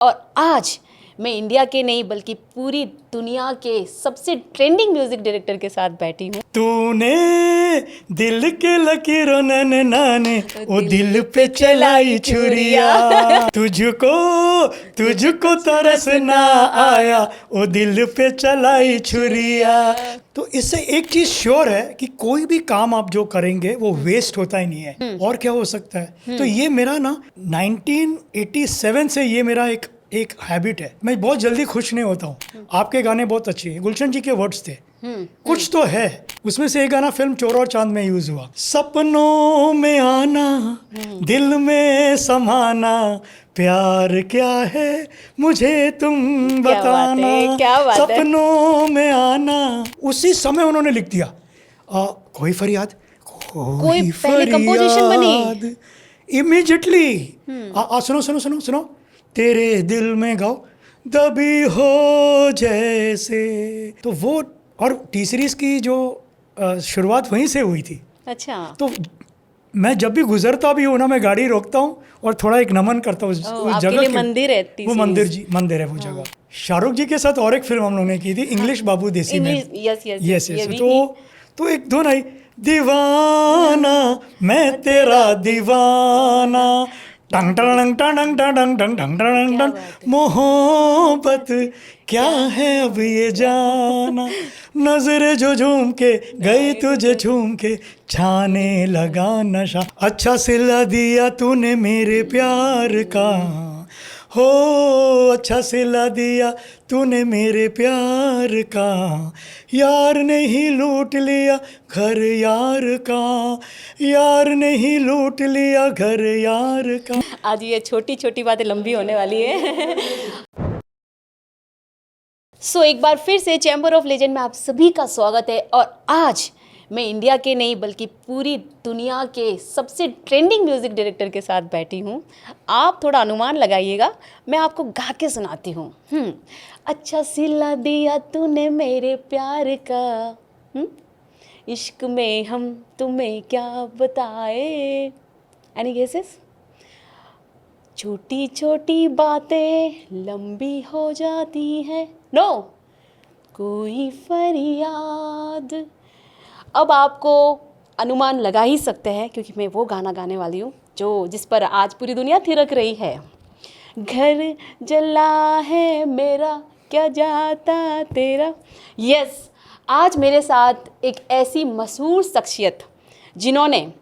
और आज मैं इंडिया के नहीं बल्कि पूरी दुनिया के सबसे ट्रेंडिंग म्यूजिक डायरेक्टर के साथ बैठी हूँ। तूने दिल के लकीरों ने नाने ओ दिल पे चलाई छुरिया तुझको तरस ना आया ओ दिल पे चलाई छुरिया। तो इससे एक चीज श्योर है कि कोई भी काम आप जो करेंगे वो वेस्ट होता ही नहीं है। और क्या हो सकता है। तो ये मेरा ना 1987 से ये मेरा एक हैबिट है। मैं बहुत जल्दी खुश नहीं होता हूँ। आपके गाने बहुत अच्छे हैं, गुलशन जी के वर्ड्स थे, कुछ तो है उसमें से। एक गाना फिल्म चोर और चांद में यूज हुआ, सपनों में आना दिल में समाना प्यार क्या है मुझे तुम बताना। क्या बात है। सपनों में आना उसी समय उन्होंने लिख दिया। कोई फरियाद कोई पहले कंपोजिशन बनी इमीडिएटली। सुनो सुनो सुनो सुनो, तेरे दिल में गाओ दबी हो जैसे। तो वो और टी सीरीज की जो शुरुआत वहीं से हुई थी। अच्छा। तो मैं जब भी गुजरता भी हूँ ना, मैं गाड़ी रोकता हूँ और थोड़ा एक नमन करता हूँ उस जगह के। मंदिर है वो मंदिर है वो जगह। शाहरुख जी के साथ और एक फिल्म हम लोगों ने की थी, इंग्लिश बाबू देसी में। यस। तो एक धुन आई, दीवाना मैं तेरा दीवाना टंग टंग टंग टंग टंग टंग टंग टंग टंग, मोहब्बत क्या है अब ये जाना। नजर जो झूम के गई तुझे झूम के छाने लगा नशा। अच्छा सिला दिया तूने मेरे प्यार का हो, अच्छा सिला दिया तूने मेरे प्यार का। यार ने ही लूट लिया घर यार का, यार ने ही लूट लिया घर यार का। आज ये छोटी छोटी बातें लंबी होने वाली है। सो एक बार फिर से चैम्बर ऑफ लेजेंड में आप सभी का स्वागत है। और आज मैं इंडिया के नहीं बल्कि पूरी दुनिया के सबसे ट्रेंडिंग म्यूजिक डायरेक्टर के साथ बैठी हूँ। आप थोड़ा अनुमान लगाइएगा, मैं आपको गा के सुनाती हूँ। अच्छा सिला दिया तूने मेरे प्यार का, इश्क में हम तुम्हें क्या बताए। Any guesses? छोटी छोटी बातें लंबी हो जाती हैं, नो कोई फरियाद। अब आपको अनुमान लगा ही सकते हैं क्योंकि मैं वो गाना गाने वाली हूँ जिस पर आज पूरी दुनिया थिरक रही है। घर जला है मेरा क्या जाता तेरा। यस, आज मेरे साथ एक ऐसी मशहूर शख्सियत जिन्होंने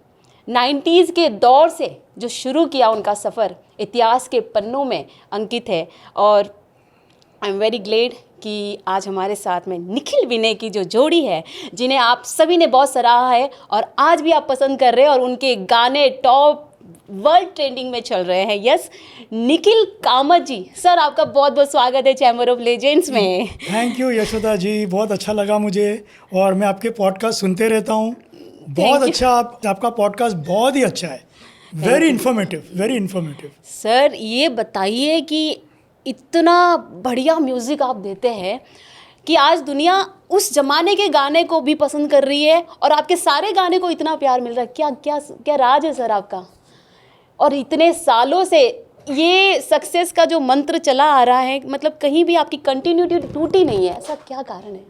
90s के दौर से जो शुरू किया, उनका सफ़र इतिहास के पन्नों में अंकित है। और आई एम वेरी ग्लेड कि आज हमारे साथ में निखिल विनय की जो जोड़ी है, जिन्हें आप सभी ने बहुत सराहा है और आज भी आप पसंद कर रहे हैं और उनके गाने टॉप वर्ल्ड ट्रेंडिंग में चल रहे हैं। यस, निखिल कामत जी, सर आपका बहुत बहुत स्वागत है चैम्बर ऑफ लेजेंड्स में। थैंक यू यशोदा जी, बहुत अच्छा लगा मुझे और मैं आपके पॉडकास्ट सुनते रहता हूँ। बहुत अच्छा, आपका पॉडकास्ट बहुत ही अच्छा है। Very informative. सर ये बताइए कि इतना बढ़िया म्यूज़िक आप देते हैं कि आज दुनिया उस ज़माने के गाने को भी पसंद कर रही है और आपके सारे गाने को इतना प्यार मिल रहा है। क्या क्या क्या राज है सर आपका? और इतने सालों से ये सक्सेस का जो मंत्र चला आ रहा है, मतलब कहीं भी आपकी कंटिन्यूटी टूटी नहीं है, ऐसा क्या कारण है?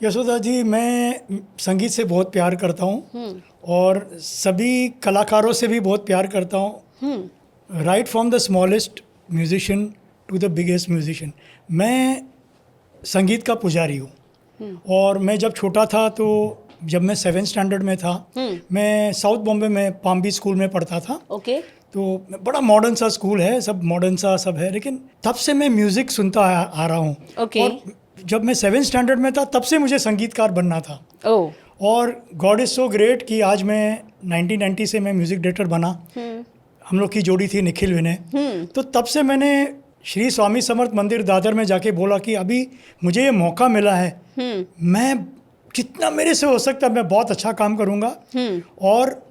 यशोदा जी, मैं संगीत से बहुत प्यार करता हूँ और सभी कलाकारों से भी बहुत प्यार करता हूँ। Right from the smallest musician to the biggest musician, मैं संगीत का पुजारी हूँ। और मैं जब छोटा था तो जब मैं 7th स्टैंडर्ड में था, मैं साउथ बॉम्बे में पाम बीच स्कूल में पढ़ता था। ओके। तो बड़ा मॉडर्न सा स्कूल है, सब मॉडर्न सा सब है, लेकिन तब से मैं म्यूज़िक सुनता आ रहा हूँ। और जब मैं 7th स्टैंडर्ड में था तब से मुझे संगीतकार बनना था। और गॉड इज़ सो ग्रेट कि आज मैं 1990 से मैं म्यूज़िक डायरेक्टर बना। हम लोग की जोड़ी थी निखिल विनय। तो तब से मैंने श्री स्वामी समर्थ मंदिर दादर में जाके बोला कि अभी मुझे ये मौका मिला है, मैं जितना मेरे से हो सकता है मैं बहुत अच्छा काम करूँगा और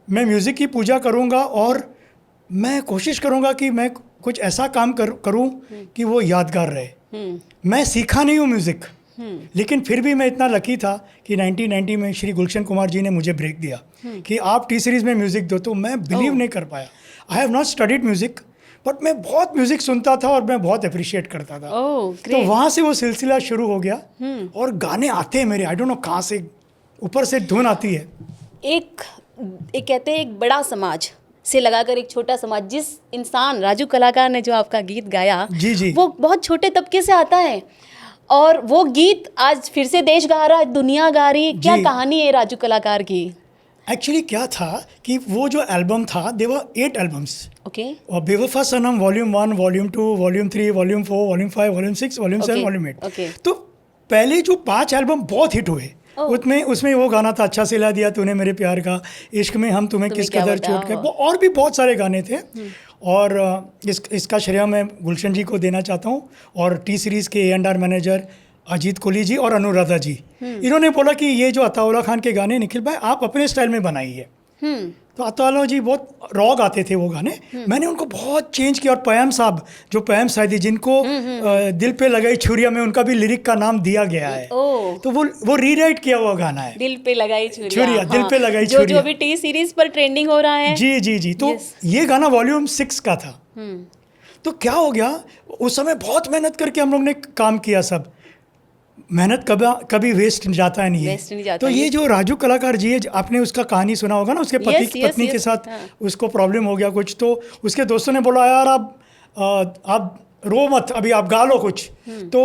मैं म्यूज़िक की पूजा करूँगा और मैं कोशिश करूँगा कि मैं कुछ ऐसा काम करूँ कि वो यादगार रहे। मैं सीखा नहीं हूँ म्यूज़िक, लेकिन फिर भी मैं इतना लकी था कि 1990 में श्री गुलशन कुमार जी ने मुझे ब्रेक दिया कि आप टी सीरीज़ में म्यूज़िक दो। तो मैं बिलीव नहीं कर पाया। I have not studied music, but मैं बहुत म्यूज़िक सुनता था और मैं बहुत अप्रिशिएट करता था। तो वहाँ से वो सिलसिला शुरू हो गया। और गाने आते हैं मेरे, आई डोंट नो कहाँ से ऊपर से धुन आती है। एक कहते हैं एक बड़ा समाज से लगाकर एक छोटा समाज, जिस इंसान राजू कलाकार ने जो आपका गीत गाया जी वो बहुत छोटे तबके से आता है और वो गीत आज फिर से देश गा रहा है, दुनिया गा रही है। क्या कहानी है राजू कलाकार की? एक्चुअली क्या था कि वो जो एल्बम था, देवर 8 एल्बम्स। ओके। और Bewafa Sanam volume 1, volume 2, volume 3, volume 4, volume 5, volume 6, volume 7, volume 8। तो पहले जो 5 एल्बम बहुत हिट हुए, उसमें वो गाना था अच्छा सिला दिया तूने मेरे प्यार का, इश्क में हम तुम्हें किस कदर छोड़ के, वो और भी बहुत सारे गाने थे। और इसका श्रेय मैं गुलशन जी को देना चाहता हूँ और टी सीरीज़ के A&R मैनेजर अजीत कोहली जी और अनुराधा जी। इन्होंने बोला कि ये जो अताउल्ला खान के गाने निखिल भाई आप अपने स्टाइल में बनाइए। तो अताउल्ला जी बहुत रॉ गाते थे वो गाने, मैंने उनको बहुत चेंज किया। और पयम साहब, जो पयम साइदी जिनको दिल पे लगाई छुरिया में उनका भी लिरिक का नाम दिया गया है, तो वो रीराइट किया हुआ गाना है, दिल पे लगाई छुरिया। दिल पे लगाई छुरिया, जो अभी टी सीरीज पर ट्रेंडिंग हो रहा है। जी। तो ये गाना वॉल्यूम 6 का था। तो क्या हो गया, उस समय बहुत मेहनत करके हम लोग ने काम किया, सब मेहनत कभी वेस्ट जाता नहीं है। तो ये जो राजू कलाकार जी है, आपने उसका कहानी सुना होगा ना, उसके पत्नी के साथ उसको प्रॉब्लम हो गया कुछ, तो उसके दोस्तों ने बोला यार आप रो मत, अभी आप गा लो कुछ। तो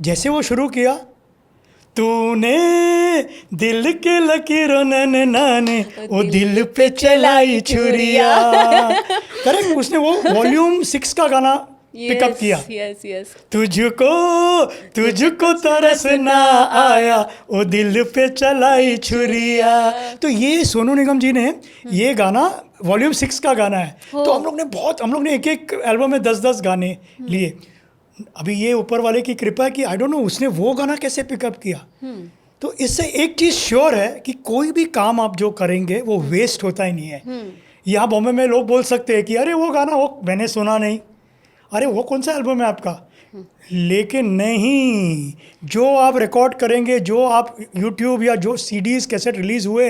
जैसे वो शुरू किया, तूने दिल के लकीरों नाने वो दिल पे चलाई छुरिया, करेक्ट, उसने वो वॉल्यूम 6 का गाना पिकअप किया। तुझको तरस ना आया वो दिल पे चलाई छुरिया। तो ये सोनू निगम जी ने ये गाना वॉल्यूम 6 का गाना है। तो हम लोग ने एक एल्बम में 10-10 गाने लिए। अभी ये ऊपर वाले की कृपा है कि आई डोंट नो उसने वो गाना कैसे पिकअप किया। तो इससे एक चीज़ श्योर है कि कोई भी काम आप जो करेंगे वो वेस्ट होता ही नहीं है। यहाँ बॉम्बे में लोग बोल सकते हैं कि अरे वो गाना वो मैंने सुना नहीं, अरे वो कौन सा एल्बम है आपका, लेकिन नहीं, जो आप रिकॉर्ड करेंगे, जो आप यूट्यूब या जो सीडीज कैसेट रिलीज हुए,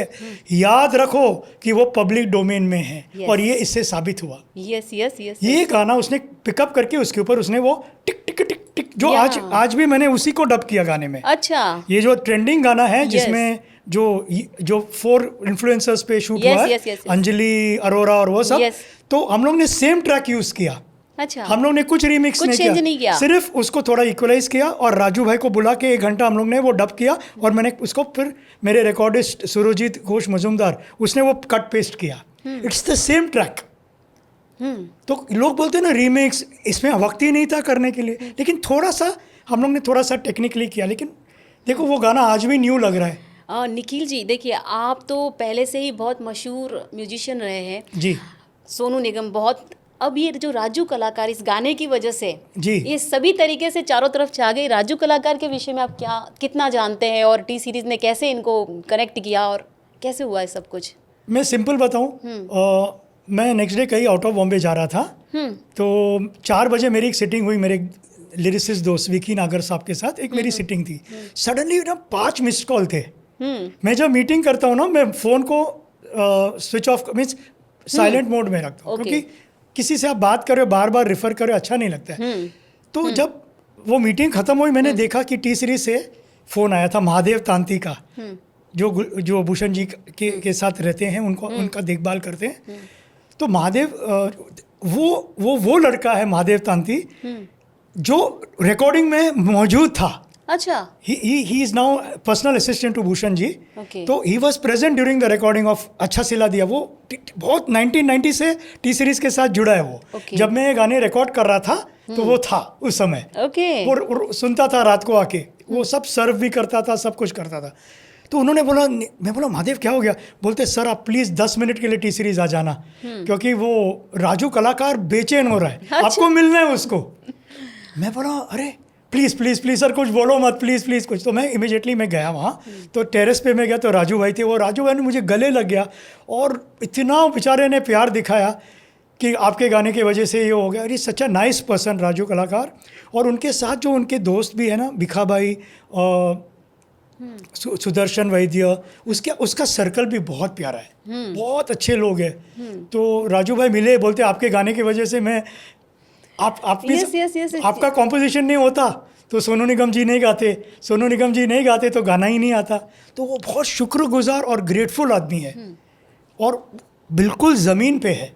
याद रखो कि वो पब्लिक डोमेन में है। और ये इससे साबित हुआ। ये गाना उसने पिकअप करके उसके ऊपर उसने वो टिक टिक टिक टिक जो आज भी मैंने उसी को डब किया गाने में। अच्छा, ये जो ट्रेंडिंग गाना है जिसमें जो 4 इन्फ्लुएंसर्स पे शूट हुआ है, अंजलि अरोरा और वो सब, तो हम लोग ने सेम ट्रैक यूज किया। अच्छा, हम लोग ने कुछ रीमिक्स नहीं किया, सिर्फ उसको थोड़ा इक्वलाइज किया। और राजू भाई को बुला के 1 घंटा हम लोग ने वो डब किया और मैंने उसको फिर मेरे रिकॉर्डिस्ट सुरजीत घोष मजूमदार, उसने वो कट पेस्ट किया। It's the same track. तो लोग बोलते हैं ना रीमिक्स, इसमें वक्त ही नहीं था करने के लिए, लेकिन थोड़ा सा हम लोग ने थोड़ा सा टेक्निकली किया। लेकिन देखो वो गाना आज भी न्यू लग रहा है। निखिल जी देखिए, आप तो पहले से ही बहुत मशहूर म्यूजिशियन रहे हैं जी। सोनू निगम बहुत, अब ये जो राजू कलाकार इस गाने की वजह से जी ये सभी तरीके से चारों तरफ छा गए। राजू कलाकार के विषय में आप कितना जानते हैं और टी सीरीज ने कैसे इनको कनेक्ट किया और कैसे हुआ है सब कुछ? मैं सिंपल बताऊं, मैं नेक्स्ट डे कहीं आउट ऑफ बॉम्बे जा रहा था, तो 4 बजे मेरी एक सिटिंग हुई मेरे लिरिसिस्ट दोस्त विकी नागर साहब के साथ, एक मेरी सिटिंग थी। सडनली ना 5 मिस्ड कॉल थे। मैं जब मीटिंग करता हूँ ना, मैं फ़ोन को switch off means silent mode में रखता हूँ, क्योंकि किसी से आप बात कर रहे हो बार बार रिफ़र कर रहे हो, अच्छा नहीं लगता है। तो जब वो मीटिंग ख़त्म हुई, मैंने देखा कि टी सीरीज से फ़ोन आया था महादेव तांती का, जो भूषण जी के साथ रहते हैं, उनका देखभाल करते हैं। तो महादेव वो लड़का है महादेव तांती जो रिकॉर्डिंग में मौजूद था। अच्छा, he is now personal assistant to Bhushan ji. तो he was present during the recording of Achha Sila दिया। वो बहुत 1990 से टी सीरीज के साथ जुड़ा है वो। जब मैं ये गाने रिकॉर्ड कर रहा था तो वो था उस समय। और सुनता था रात को आके, वो सब सर्व भी करता था, सब कुछ करता था। तो उन्होंने बोला, मैं बोला महादेव क्या हो गया? बोलते सर आप प्लीज़ 10 मिनट के लिए टी सीरीज आ जाना, क्योंकि वो राजू कलाकार बेचैन हो रहा है। अच्छा। आपको मिलना है उसको। मैं बोला अरे प्लीज़ प्लीज़ प्लीज़ सर कुछ बोलो मत, प्लीज़ प्लीज़ कुछ। तो मैं इमीडिएटली मैं गया वहाँ, तो टेरेस पे मैं गया तो राजू भाई थे। वो राजू भाई ने मुझे गले लग गया और इतना बेचारे ने प्यार दिखाया कि आपके गाने की वजह से ये हो गया। अरे सच अ नाइस पर्सन राजू कलाकार। और उनके साथ जो उनके दोस्त भी है ना, भिखा भाई, सुदर्शन वैद्य, उसका सर्कल भी बहुत प्यारा है, बहुत अच्छे लोग हैं। तो राजू भाई मिले, बोलते आपके गाने की वजह से मैं आपका कॉम्पोजिशन नहीं होता तो सोनू निगम जी नहीं गाते, सोनू निगम जी नहीं गाते तो गाना ही नहीं आता। तो वो बहुत शुक्रगुजार और ग्रेटफुल आदमी है और बिल्कुल ज़मीन पे है।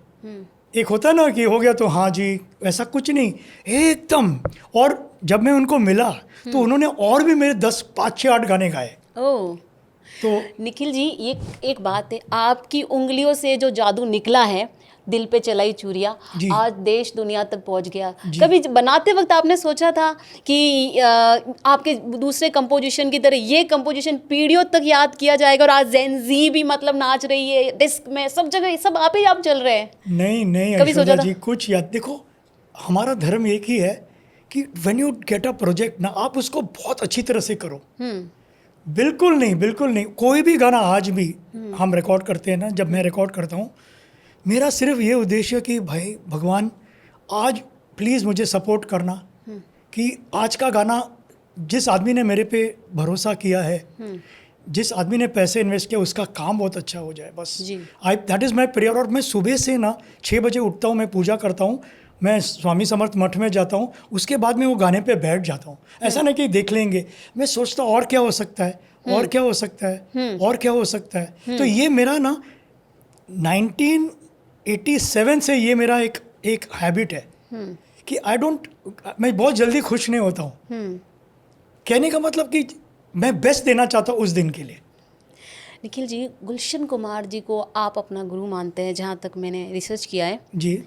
एक होता है ना कि हो गया तो हाँ जी, ऐसा कुछ नहीं, एकदम। और जब मैं उनको मिला तो उन्होंने और भी मेरे 10, 5, 6, 8 गाने गाए। ओह, तो निखिल जी, ये एक बात है, आपकी उंगलियों से जो जादू निकला है, दिल पे चलाई चूड़ियाँ, आज देश दुनिया तक पहुंच गया। कभी बनाते वक्त आपने सोचा था कि आपके दूसरे कंपोजिशन की तरह ये कंपोजिशन पीढ़ियों तक याद किया जाएगा और आज जेन जी भी मतलब नाच रही है डिस्क में, सब जगह, सब आप ही आप चल रहे हैं? नहीं कभी सोचा था? जी कुछ याद, देखो हमारा धर्म एक ही है कि when you get a project ना, आप उसको बहुत अच्छी तरह से करो। बिल्कुल नहीं। कोई भी गाना आज भी हम रिकॉर्ड करते हैं ना, जब मैं रिकॉर्ड करता हूँ, मेरा सिर्फ ये उद्देश्य कि भाई भगवान आज प्लीज़ मुझे सपोर्ट करना कि आज का गाना जिस आदमी ने मेरे पे भरोसा किया है, जिस आदमी ने पैसे इन्वेस्ट किया, उसका काम बहुत अच्छा हो जाए बस। That is my prayer. और मैं सुबह से ना 6 बजे उठता हूँ, मैं पूजा करता हूँ, मैं स्वामी समर्थ मठ में जाता हूँ, उसके बाद मैं वो गाने पे बैठ जाता हूँ। ऐसा नहीं कि देख लेंगे, मैं सोचता हूँ और क्या हो सकता है, और क्या हो सकता है, और क्या हो सकता है। तो ये मेरा ना 1987 से ये मेरा एक हैबिट है कि मैं बहुत जल्दी खुश नहीं होता हूँ। कहने का मतलब कि मैं बेस्ट देना चाहता हूँ उस दिन के लिए। निखिल जी, गुलशन कुमार जी को आप अपना गुरु मानते हैं, जहाँ तक मैंने रिसर्च किया है जी।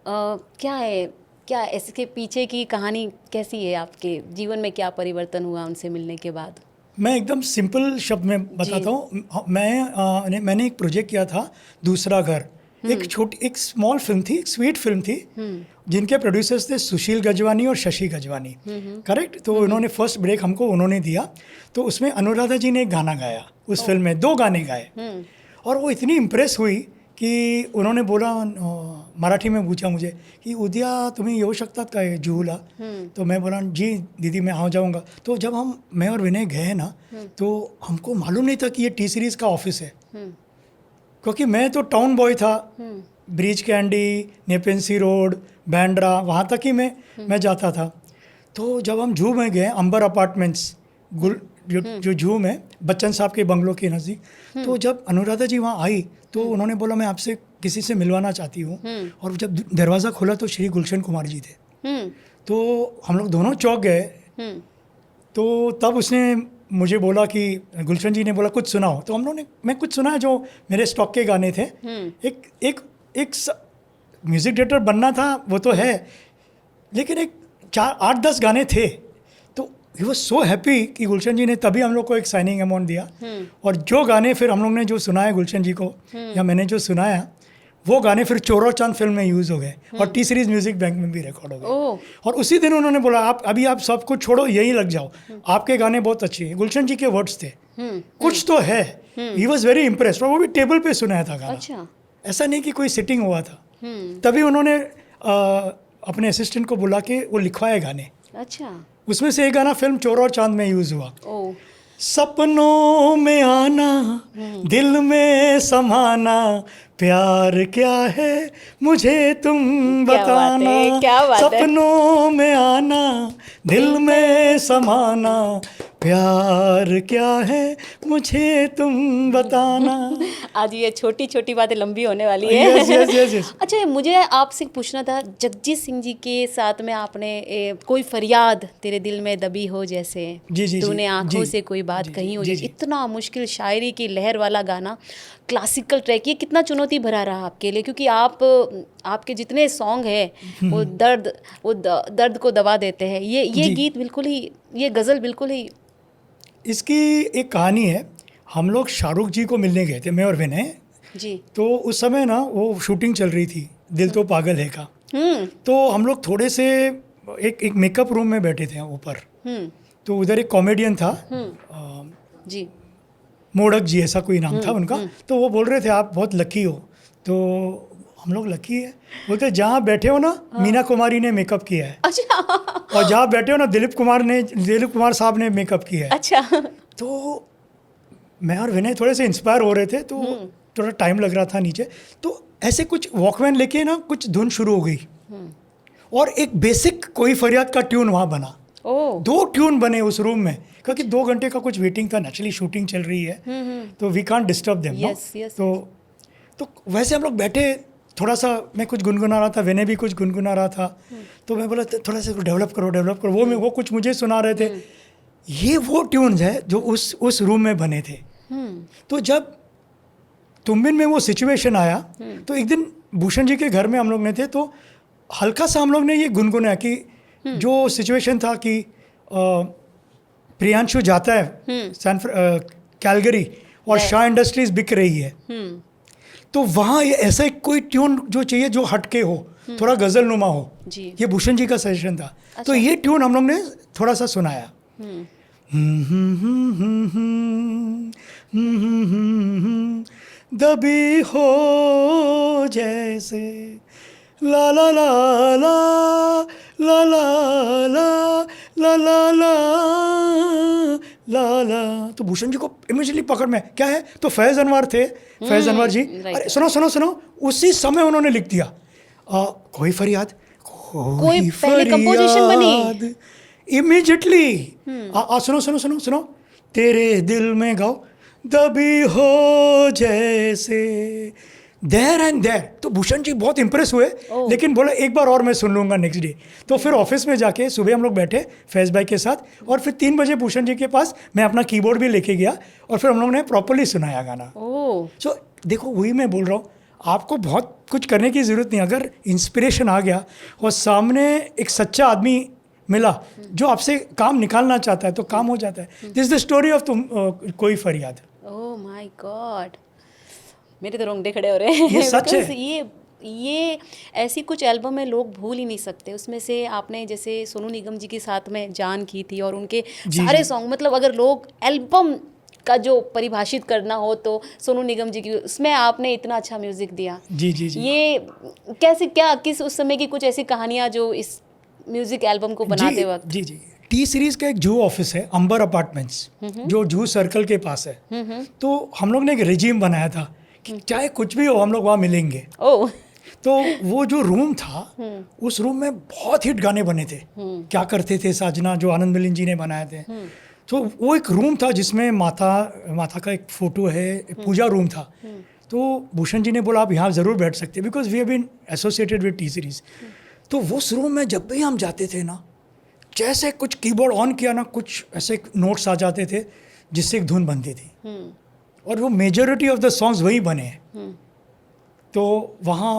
क्या इसके पीछे की कहानी कैसी है? आपके जीवन में क्या परिवर्तन हुआ उनसे मिलने के बाद? मैं एकदम सिंपल शब्द में बताता हूँ। मैंने एक प्रोजेक्ट किया था, दूसरा घर। एक स्मॉल फिल्म थी, एक स्वीट फिल्म थी, जिनके प्रोड्यूसर्स थे सुशील गजवानी और शशि गजवानी, करेक्ट। तो उन्होंने फर्स्ट ब्रेक हमको उन्होंने दिया। तो उसमें अनुराधा जी ने एक गाना गाया उस फिल्म में, 2 गाने गाए। और वो इतनी इम्प्रेस हुई की उन्होंने बोला, मराठी में पूछा मुझे कि उद्या तुम्हें येऊ शकतात का जुहूला? तो मैं बोला जी दीदी मैं आ जाऊँगा। तो जब मैं और विनय गए ना, तो हमको मालूम नहीं था कि ये टी सीरीज़ का ऑफिस है, क्योंकि मैं तो टाउन बॉय था, ब्रिज कैंडी, नेपेंसी रोड, बैंड्रा, वहाँ तक ही मैं जाता था। तो जब हम जूहू में गए, अंबर अपार्टमेंट्स जो जूहू में बच्चन साहब के बंगलों के नज़दीक, तो जब अनुराधा जी वहाँ आई तो उन्होंने बोला मैं आपसे किसी से मिलवाना चाहती हूँ। और जब दरवाज़ा खोला तो श्री गुलशन कुमार जी थे। तो हम लोग दोनों चौंक गए। तो तब उसने मुझे बोला कि गुलशन जी ने बोला कुछ सुनाओ। तो मैं कुछ सुना जो मेरे स्टॉक के गाने थे। एक म्यूज़िक डायरेक्टर बनना था वो तो है, लेकिन 8-10 गाने थे। तो ही वॉज सो हैप्पी कि गुलशन जी ने तभी हम लोग को एक साइनिंग अमाउंट दिया। और जो गाने फिर हम लोग ने जो सुनाए गुलशन जी को, या मैंने जो सुनाया, वो गाने फिर चोरो चांद फिल्म में यूज़ हो गए और टी सीरीज़ म्यूज़िक बैंक में भी रिकॉर्ड हो गए। और उसी दिन उन्होंने बोला आप सब कुछ छोड़ो, यही लग जाओ, आपके गाने बहुत अच्छे हैं। गुलशन जी के वर्ड्स थे, कुछ तो है। He was very impressed. और वो भी टेबल पे सुनाया था गाना। अच्छा। ऐसा नहीं कि कोई सिटिंग हुआ था। तभी उन्होंने अपने असिस्टेंट को बुला के वो लिखवाए गाने। अच्छा। उसमें से एक गाना फिल्म चोर और चांद में यूज़ हुआ। सपनों में आना, दिल में समाना, प्यार क्या है मुझे तुम बताना। क्या बात है? सपनों में आना, दिल में समाना, प्यार क्या है मुझे तुम बताना। आज ये छोटी छोटी बातें लंबी होने वाली है। yes. अच्छा, मुझे आपसे पूछना था, जगजीत सिंह जी के साथ में आपने कोई फरियाद तेरे दिल में दबी हो जैसे, तूने आंखों से कोई बात कही हो, इतना मुश्किल शायरी की लहर वाला गाना, क्लासिकल ट्रैक, ये कितना चुनौती भरा रहा आपके लिए? क्योंकि आपके जितने सॉन्ग हैं वो दर्द को दबा देते हैं। ये गीत बिल्कुल ही, ये गज़ल बिल्कुल ही। इसकी एक कहानी है। हम लोग शाहरुख जी को मिलने गए थे, मैं और विनय जी। तो उस समय ना वो शूटिंग चल रही थी दिल तो पागल है का। तो हम लोग थोड़े से एक मेकअप रूम में बैठे थे ऊपर। तो उधर एक कॉमेडियन था जी, मोड़क जी ऐसा कोई नाम था उनका। तो वो बोल रहे थे आप बहुत लकी हो। तो हम लोग लकी है, बोलते जहाँ बैठे हो ना मीना कुमारी ने मेकअप किया है। अच्छा। और जहाँ बैठे हो ना दिलीप कुमार साहब ने मेकअप किया है। अच्छा। तो मैं और विनय थोड़े से इंस्पायर हो रहे थे, तो थोड़ा टाइम लग रहा था नीचे, तो ऐसे कुछ वॉकमैन लेके ना कुछ धुन शुरू हो गई और एक बेसिक कोई फरियाद का ट्यून वहाँ बना। 2 ट्यून बने उस रूम में, क्योंकि 2 घंटे का कुछ वेटिंग था, नेचुरली शूटिंग चल रही है, तो वी कांट डिस्टर्ब देम। तो वैसे हम लोग बैठे, थोड़ा सा मैं कुछ गुनगुना रहा था, विनय भी कुछ गुनगुना रहा था, तो मैं बोला थोड़ा सा डेवलप करो। वो कुछ मुझे सुना रहे थे। ये वो ट्यून्स है जो उस रूम में बने थे। तो जब तुम बिन में वो सिचुएशन आया, तो एक दिन भूषण जी के घर में हम लोग ने थे, तो हल्का सा हम लोग ने ये गुनगुनाया कि जो सिचुएशन था कि प्रियांशु जाता है कैलगरी और शाह इंडस्ट्रीज बिक रही है, तो वहाँ ये ऐसा कोई ट्यून जो चाहिए जो हटके हो, थोड़ा गजल नुमा हो। ये भूषण जी का सजेशन था। अच्छा। तो ये ट्यून हम लोग ने थोड़ा सा सुनाया। दबी हो जैसे ला ला ला ला ला ला ला ला ला ला ला ला। तो भूषण जी को इमीडिएटली पकड़ में, क्या है, तो फैज़ अनवर थे, फैज़ अनवर जी, अरे सुनो, उसी समय उन्होंने लिख दिया कोई फरियाद, कोई पहले कंपोजिशन बनी इमीडिएटली। सुनो, तेरे दिल में गाओ, दबी हो जैसे, देयर एंड देयर। तो भूषण जी बहुत इंप्रेस हुए, लेकिन बोला एक बार और मैं सुन लूँगा नेक्स्ट डे। तो फिर ऑफिस में जाके सुबह हम लोग बैठे फैज़ भाई के साथ, और फिर 3 बजे भूषण जी के पास मैं अपना कीबोर्ड भी लेके गया, और फिर हम लोग ने प्रॉपर्ली सुनाया गाना। सो देखो, वही मैं बोल रहा हूँ, आपको बहुत कुछ करने की ज़रूरत नहीं। अगर इंस्पिरेशन आ गया और सामने एक सच्चा आदमी मिला जो आपसे काम निकालना चाहता है, तो काम हो जाता है। This is the story of तुम कोई फरियाद। ओह माय गॉड, मेरे तो रोंगटे खड़े हो रहे हैं। ये सच है। ये ऐसी कुछ एल्बम में लोग भूल ही नहीं सकते। उसमें से आपने जैसे सोनू निगम जी के साथ में जान की थी, और उनके सारे सॉन्ग, मतलब अगर लोग एल्बम का जो परिभाषित करना हो तो सोनू निगम जी की, उसमें आपने इतना अच्छा म्यूजिक दिया। जी। ये कैसे, क्या किस उस समय की कुछ ऐसी कहानियां जो इस म्यूजिक एल्बम को बनाते वक्त? जी। टी सीरीज का एक जूह ऑफिस है, अंबर अपार्टमेंट्स, जो जूह सर्कल के पास है। तो हम लोग ने एक रिजीम बनाया था कि चाहे कुछ भी हो हम लोग वहाँ मिलेंगे। तो वो जो रूम था, उस रूम में बहुत हिट गाने बने थे। क्या करते थे साजना, जो आनंद मिलिंद जी ने बनाए थे। तो वो एक रूम था जिसमें माता का एक फोटो है, एक पूजा रूम था। तो भूषण जी ने बोला आप यहाँ ज़रूर बैठ सकते, because we have been associated with T Series. तो उस रूम में जब भी हम जाते थे ना, जैसे कुछ कीबोर्ड ऑन किया ना, कुछ ऐसे नोट्स आ जाते थे जिससे एक धुन बनती थी, और वो मेजॉरिटी ऑफ द सॉन्ग्स वही बने हैं। तो वहाँ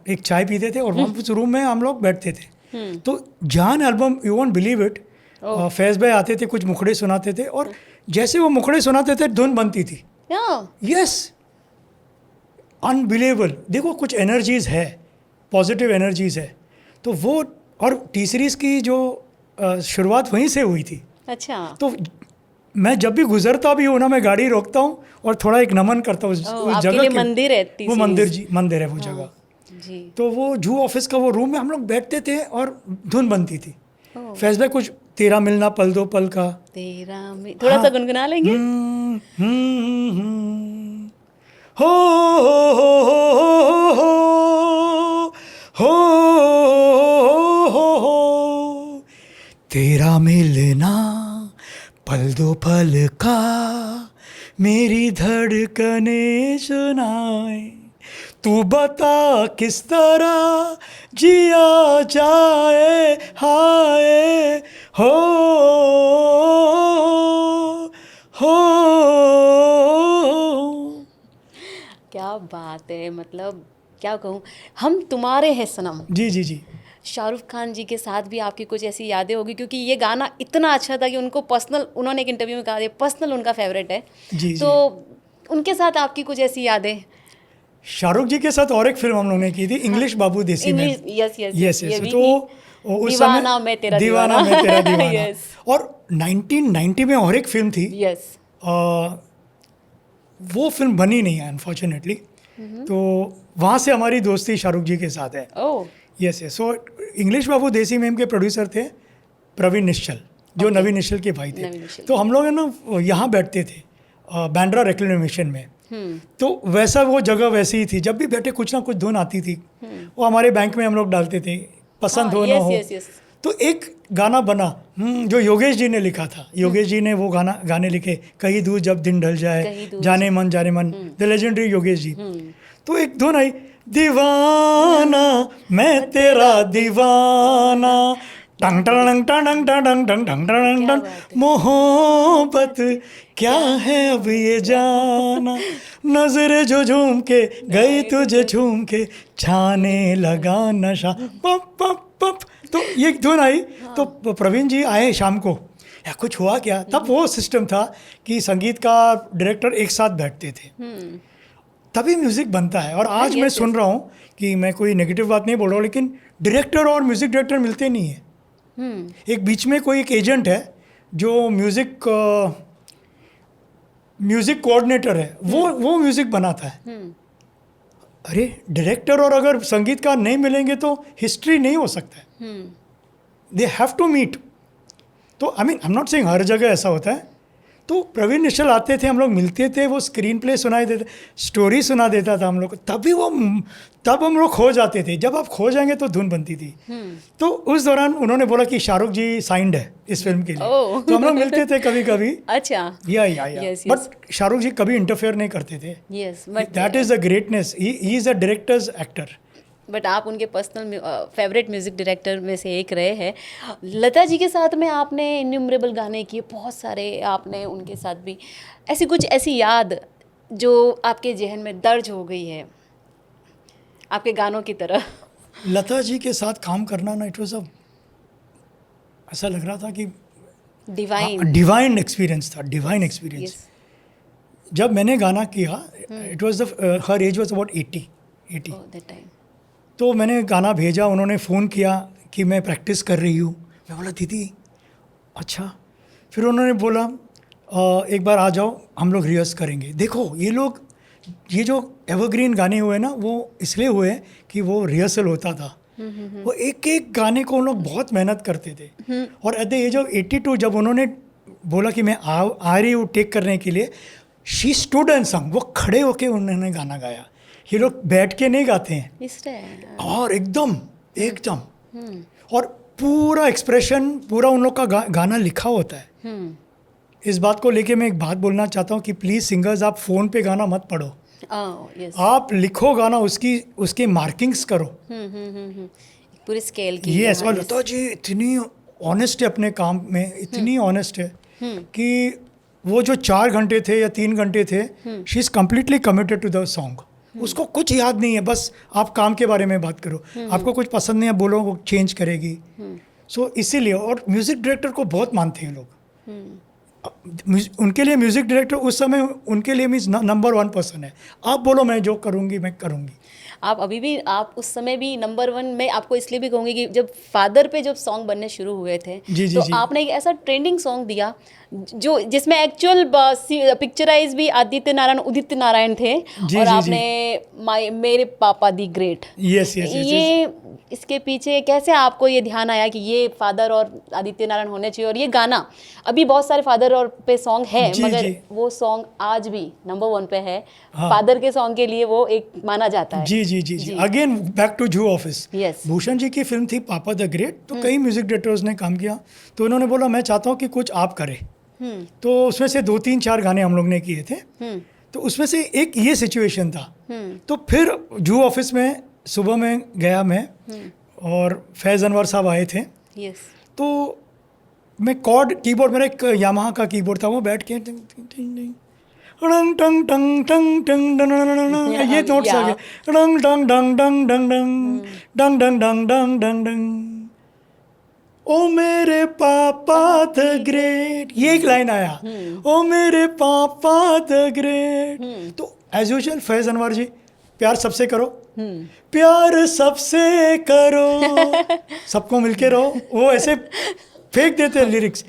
एक चाय पीते थे, और वहाँ उस रूम में हम लोग बैठते थे। तो Jaan album, you won't believe it, Faiz भाई आते थे, कुछ मुखड़े सुनाते थे, और जैसे वो मुखड़े सुनाते थे धुन बनती थी। Yes, unbelievable. देखो, कुछ एनर्जीज है, पॉजिटिव एनर्जीज है, तो वो, और टी सीरीज की जो शुरुआत वहीं से हुई थी। अच्छा। तो मैं जब भी गुजरता भी हूँ ना, मैं गाड़ी रोकता हूँ और थोड़ा एक नमन करता हूँ उस जगह के। मंदिर है, वो मंदिर है वो जगह जी। तो वो जूह ऑफिस का वो रूम में हम लोग बैठते थे और धुन बनती थी। फैज़ भाई कुछ तेरा मिलना पल दो पल का, थोड़ा सा गुनगुना लेंगे। हो तेरा मिलना पल दो पल का, मेरी धड़कने सुनाए, तू बता किस तरह जिया जाए, हाय हो क्या बात है, मतलब क्या कहूँ, हम तुम्हारे हैं सनम। जी जी जी। शाहरुख खान जी के साथ भी आपकी कुछ ऐसी यादें होगी, क्योंकि ये गाना इतना अच्छा था कि उनको पर्सनल, उन्होंने एक इंटरव्यू में कहा था पर्सनल उनका फेवरेट है। जी तो उनके साथ आपकी कुछ ऐसी यादें? शाहरुख जी के साथ और एक फिल्म हम लोगों ने की थी, इंग्लिश बाबू देसी में। यस। तो उस दीवाना मैं तेरा दीवाना। yes. और 1990 में और एक फिल्म थी। यस। वो फिल्म बनी नहीं है अनफॉर्चुनेटली। तो वहाँ से हमारी दोस्ती शाहरुख जी के साथ है। Oh yes. सो इंग्लिश बाबू देसी में के प्रोड्यूसर थे प्रवीण निश्चल। जो नवीन निश्चल के भाई थे। तो हम लोग है ना यहाँ बैठते थे बांद्रा रिक्लेमेशन में। तो वैसा वो जगह वैसी ही थी, जब भी बैठे कुछ ना कुछ धुन आती थी, वो हमारे बैंक में हम लोग डालते थे, पसंद हो ना हो। तो एक गाना बना जो योगेश जी ने लिखा था। योगेश जी ने वो गाने लिखे, कहीं दूर जब दिन ढल जाए, जाने मन द लेजेंडरी योगेश जी। तो एक धुन आई, दीवाना मैं तेरा दीवाना, टंग टंग टंग टंग टंग टंग टंग टंग टंग, मोहब्बत क्या है अब ये जाना, नजर जो झूम के गई तुझे झूम के, छाने लगा नशा, पप पप पप। तो ये धुन आई। तो प्रवीण जी आए शाम को, या कुछ हुआ क्या, तब वो सिस्टम था कि संगीत का डायरेक्टर एक साथ बैठते थे, तभी म्यूज़िक बनता है। और आज मैं सुन रहा हूँ कि मैं कोई नेगेटिव बात नहीं बोल रहा हूँ, लेकिन डायरेक्टर और म्यूज़िक डायरेक्टर मिलते नहीं है। एक बीच में कोई एक एजेंट है जो म्यूज़िक कोऑर्डिनेटर है, वो म्यूज़िक बनाता है। अरे डायरेक्टर और अगर संगीतकार नहीं मिलेंगे तो हिस्ट्री नहीं हो सकता है। They have to meet. तो I mean I am not saying हर जगह ऐसा होता है। तो प्रवीण निश्चल आते थे, हम लोग मिलते थे, वो स्क्रीन प्ले सुनाई देते, स्टोरी सुना देता था हम लोग को, तब हम लोग खो जाते थे। जब आप खो जाएंगे तो धुन बनती थी। तो उस दौरान उन्होंने बोला कि शाहरुख जी साइंड है इस फिल्म के लिए। तो हम लोग मिलते थे कभी कभी। अच्छा। बट शाहरुख जी कभी इंटरफेयर नहीं करते थे। That is the greatness, he is a directors actor. But आप उनके पर्सनल फेवरेट म्यूज़िक डायरेक्टर में से एक रहे हैं। लता जी के साथ में आपने इन्यूमरेबल गाने किए, बहुत सारे आपने उनके साथ भी, ऐसी याद जो आपके जहन में दर्ज हो गई है आपके गानों की तरह? लता जी के साथ काम करना ना, इट वाज ऐसा लग रहा था कि डिवाइन एक्सपीरियंस था, डिवाइन एक्सपीरियंस। जब मैंने गाना किया, it was her age was about 80 that time. तो मैंने गाना भेजा, उन्होंने फ़ोन किया कि मैं प्रैक्टिस कर रही हूँ। मैं बोला दीदी अच्छा। फिर उन्होंने बोला एक बार आ जाओ, हम लोग रिहर्स करेंगे। देखो ये जो एवरग्रीन गाने हुए ना, वो इसलिए हुए कि वो रिहर्सल होता था। वो एक एक गाने को उन लोग बहुत मेहनत करते थे। और एट द एज ऑफ 82 जब उन्होंने बोला कि मैं आ रही हूँ टेक करने के लिए, शी स्टूड एंड संग, वो खड़े होके उन्होंने गाना गाया। ये लोग बैठ के नहीं गाते हैं, और एकदम और पूरा एक्सप्रेशन, पूरा उन लोग का गाना लिखा होता है। इस बात को लेके मैं एक बात बोलना चाहता हूँ कि प्लीज़ सिंगर्स, आप फ़ोन पे गाना मत पढ़ो। आप लिखो गाना, उसकी मार्किंग्स करो पूरे स्केल की। यस। और लता जी इतनी ऑनेस्ट है अपने काम में, इतनी ऑनेस्ट है कि वो जो 4 घंटे थे या 3 घंटे थे, she is completely committed to the song. उसको कुछ याद नहीं है, बस आप काम के बारे में बात करो। आपको कुछ पसंद नहीं है, बोलो, वो चेंज करेगी। सो इसीलिए, और म्यूज़िक डायरेक्टर को बहुत मानते हैं लोग। उनके लिए म्यूज़िक डायरेक्टर उस समय उनके लिए मीन्स नंबर 1 पर्सन है। आप बोलो, मैं जो करूँगी मैं करूँगी। आप अभी भी, आप उस समय भी नंबर 1 में, आपको इसलिए भी कहूँगी कि जब फादर पे जब सॉन्ग बनने शुरू हुए थे, तो आपने एक ऐसा ट्रेंडिंग सॉन्ग दिया जिसमें एक्चुअल पिक्चराइज भी उदित नारायण थे, और आपने मेरे पापा दी ग्रेट। ये इसके पीछे कैसे आपको ये ध्यान आया कि ये फादर और आदित्य नारायण होने चाहिए? और ये गाना, अभी बहुत सारे फादर और पे सॉन्ग है, मगर वो सॉन्ग आज भी नंबर 1 पे है। फादर के सॉन्ग के लिए वो एक माना जाता है। जी। अगेन बैक टू जू ऑफिस। भूषण जी की फिल्म थी पापा द ग्रेट। तो कई म्यूजिक डायरेक्टर्स ने काम किया, तो उन्होंने बोला मैं चाहता हूँ कि कुछ आप करें। तो उसमें से 2-3-4 गाने हम लोग ने किए थे। तो उसमें से एक ये सिचुएशन था। तो फिर जू ऑफिस में सुबह में गया मैं, और फैज़ अनवर साहब आए थे। तो मैं कीबोर्ड, मेरा एक यामाहा का कीबोर्ड था, वो बैठ के टंग टंग टंग टंग टंग ये नोट्स आ गए, डंग डंग डंग डंग डंग डंग डंग डंग डंग डंग डंग, ओ मेरे पापा द ग्रेट, ये एक लाइन आया, ओ मेरे पापा द ग्रेट। तो एज यूजुअल फैज़ अनवर जी, प्यार सबसे करो, प्यार सबसे करो, सबको मिलके रहो, वो ऐसे फेंक देते हैं लिरिक्स।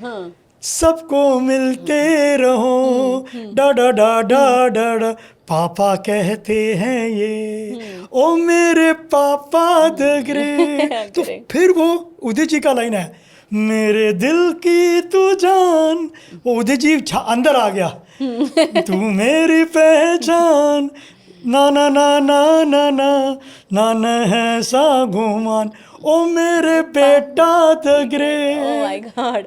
सबको मिलते रहो, डा डा डा डा डा डा, पापा कहते हैं ये, ओ मेरे पापा द ग्रेट। तो फिर वो उदित जी का लाइन है, मेरे दिल की तू जान, वो उदित जी अंदर आ गया, तू मेरी पहचान, ना ना ना ना ना ना ना ना है सा गुमान, ओ मेरे बेटा the great. Oh my God.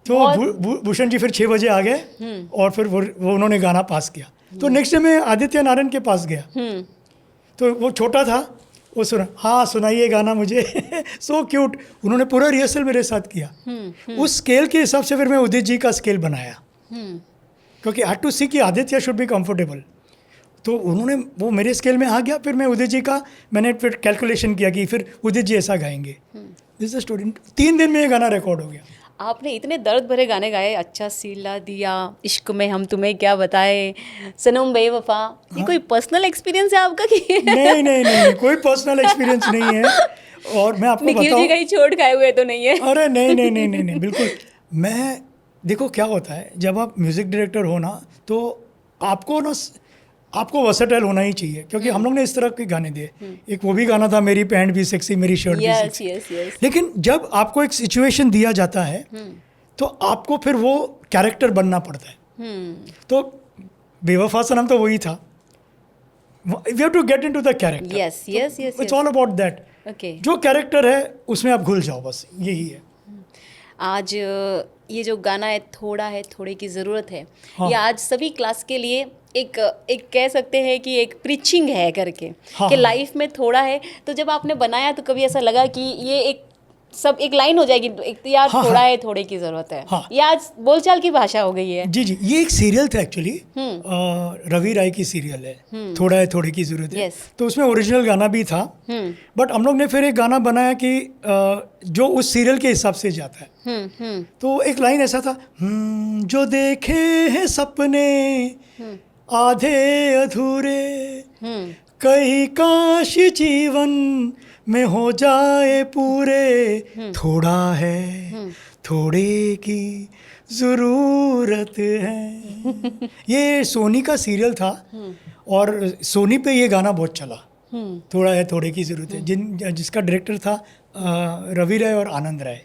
तो भूषण जी फिर 6 बजे आ गए और फिर वो उन्होंने गाना पास किया। तो नेक्स्ट डे मैं आदित्य नारायण के पास गया, तो वो छोटा था, वो सुना, हाँ सुनाइए गाना मुझे। So cute. उन्होंने पूरा रिहर्सल मेरे साथ किया। उस स्केल के हिसाब से फिर मैं उदित जी का स्केल बनाया, क्योंकि आई हैड टू सी कि आदित्य शुड बी कंफर्टेबल। तो उन्होंने वो मेरे स्केल में आ गया, फिर मैं उदित जी का मैंने फिर कैलकुलेशन किया कि फिर उदित जी ऐसा गाएंगे। This the story. 3 दिन में ये गाना रिकॉर्ड हो गया। आपने इतने दर्द भरे गाने गाए, अच्छा सिला दिया, इश्क में हम तुम्हें क्या बताए, सनम बेवफा। ये कोई पर्सनल एक्सपीरियंस है आपका कि नहीं नहीं नहीं, कोई पर्सनल एक्सपीरियंस नहीं है। और मैं आपको निखिल जी कहीं छोड़ खाए हुए तो नहीं है? अरे नहीं नहीं नहीं नहीं नहीं, बिल्कुल। मैं देखो क्या होता है, जब आप म्यूज़िक डायरेक्टर हो ना, तो आपको वर्सेटाइल होना ही चाहिए, क्योंकि हम लोग ने इस तरह के गाने दिए। एक वो भी गाना था, मेरी पैंट भी सेक्सी, मेरी शर्ट भी सेक्सी। yes. लेकिन जब आपको एक सिचुएशन दिया जाता है तो आपको फिर वो कैरेक्टर बनना पड़ता है। तो बेवफा सनम तो वही था। We have to get into the character. Yes yes yes, it's all about that. Okay. जो कैरेक्टर है उसमें आप घुल जाओ, बस यही है। आज ये जो गाना है, थोड़ा है थोड़े की ज़रूरत है, हाँ। ये आज सभी क्लास के लिए एक कह सकते हैं कि एक प्रीचिंग है करके, हाँ, कि हाँ। लाइफ में थोड़ा है। तो जब आपने बनाया तो कभी ऐसा लगा कि ये एक सब एक लाइन हो जाएगी, एक यार हाँ, थोड़ा हाँ। है थोड़े की ज़रूरत है, हाँ। ये आज बोलचाल की भाषा हो गई है? जी जी, ये एक सीरियल था एक्चुअली, रवि राय की सीरियल है, थोड़ा है थोड़े की ज़रूरत है। Yes. तो उसमें ओरिजिनल गाना भी था, बट हम लोग ने फिर एक गाना बनाया कि जो उस सीरियल के हिसाब से जाता है। तो एक लाइन ऐसा था, जो देखे हैं सपने आधे अधूरे, कहीं काश जीवन में हो जाए पूरे, थोड़ा है थोड़े की ज़रूरत है। ये सोनी का सीरियल था और सोनी पे ये गाना बहुत चला, थोड़ा है थोड़े की ज़रूरत है, जिसका डायरेक्टर था रवि राय और आनंद राय।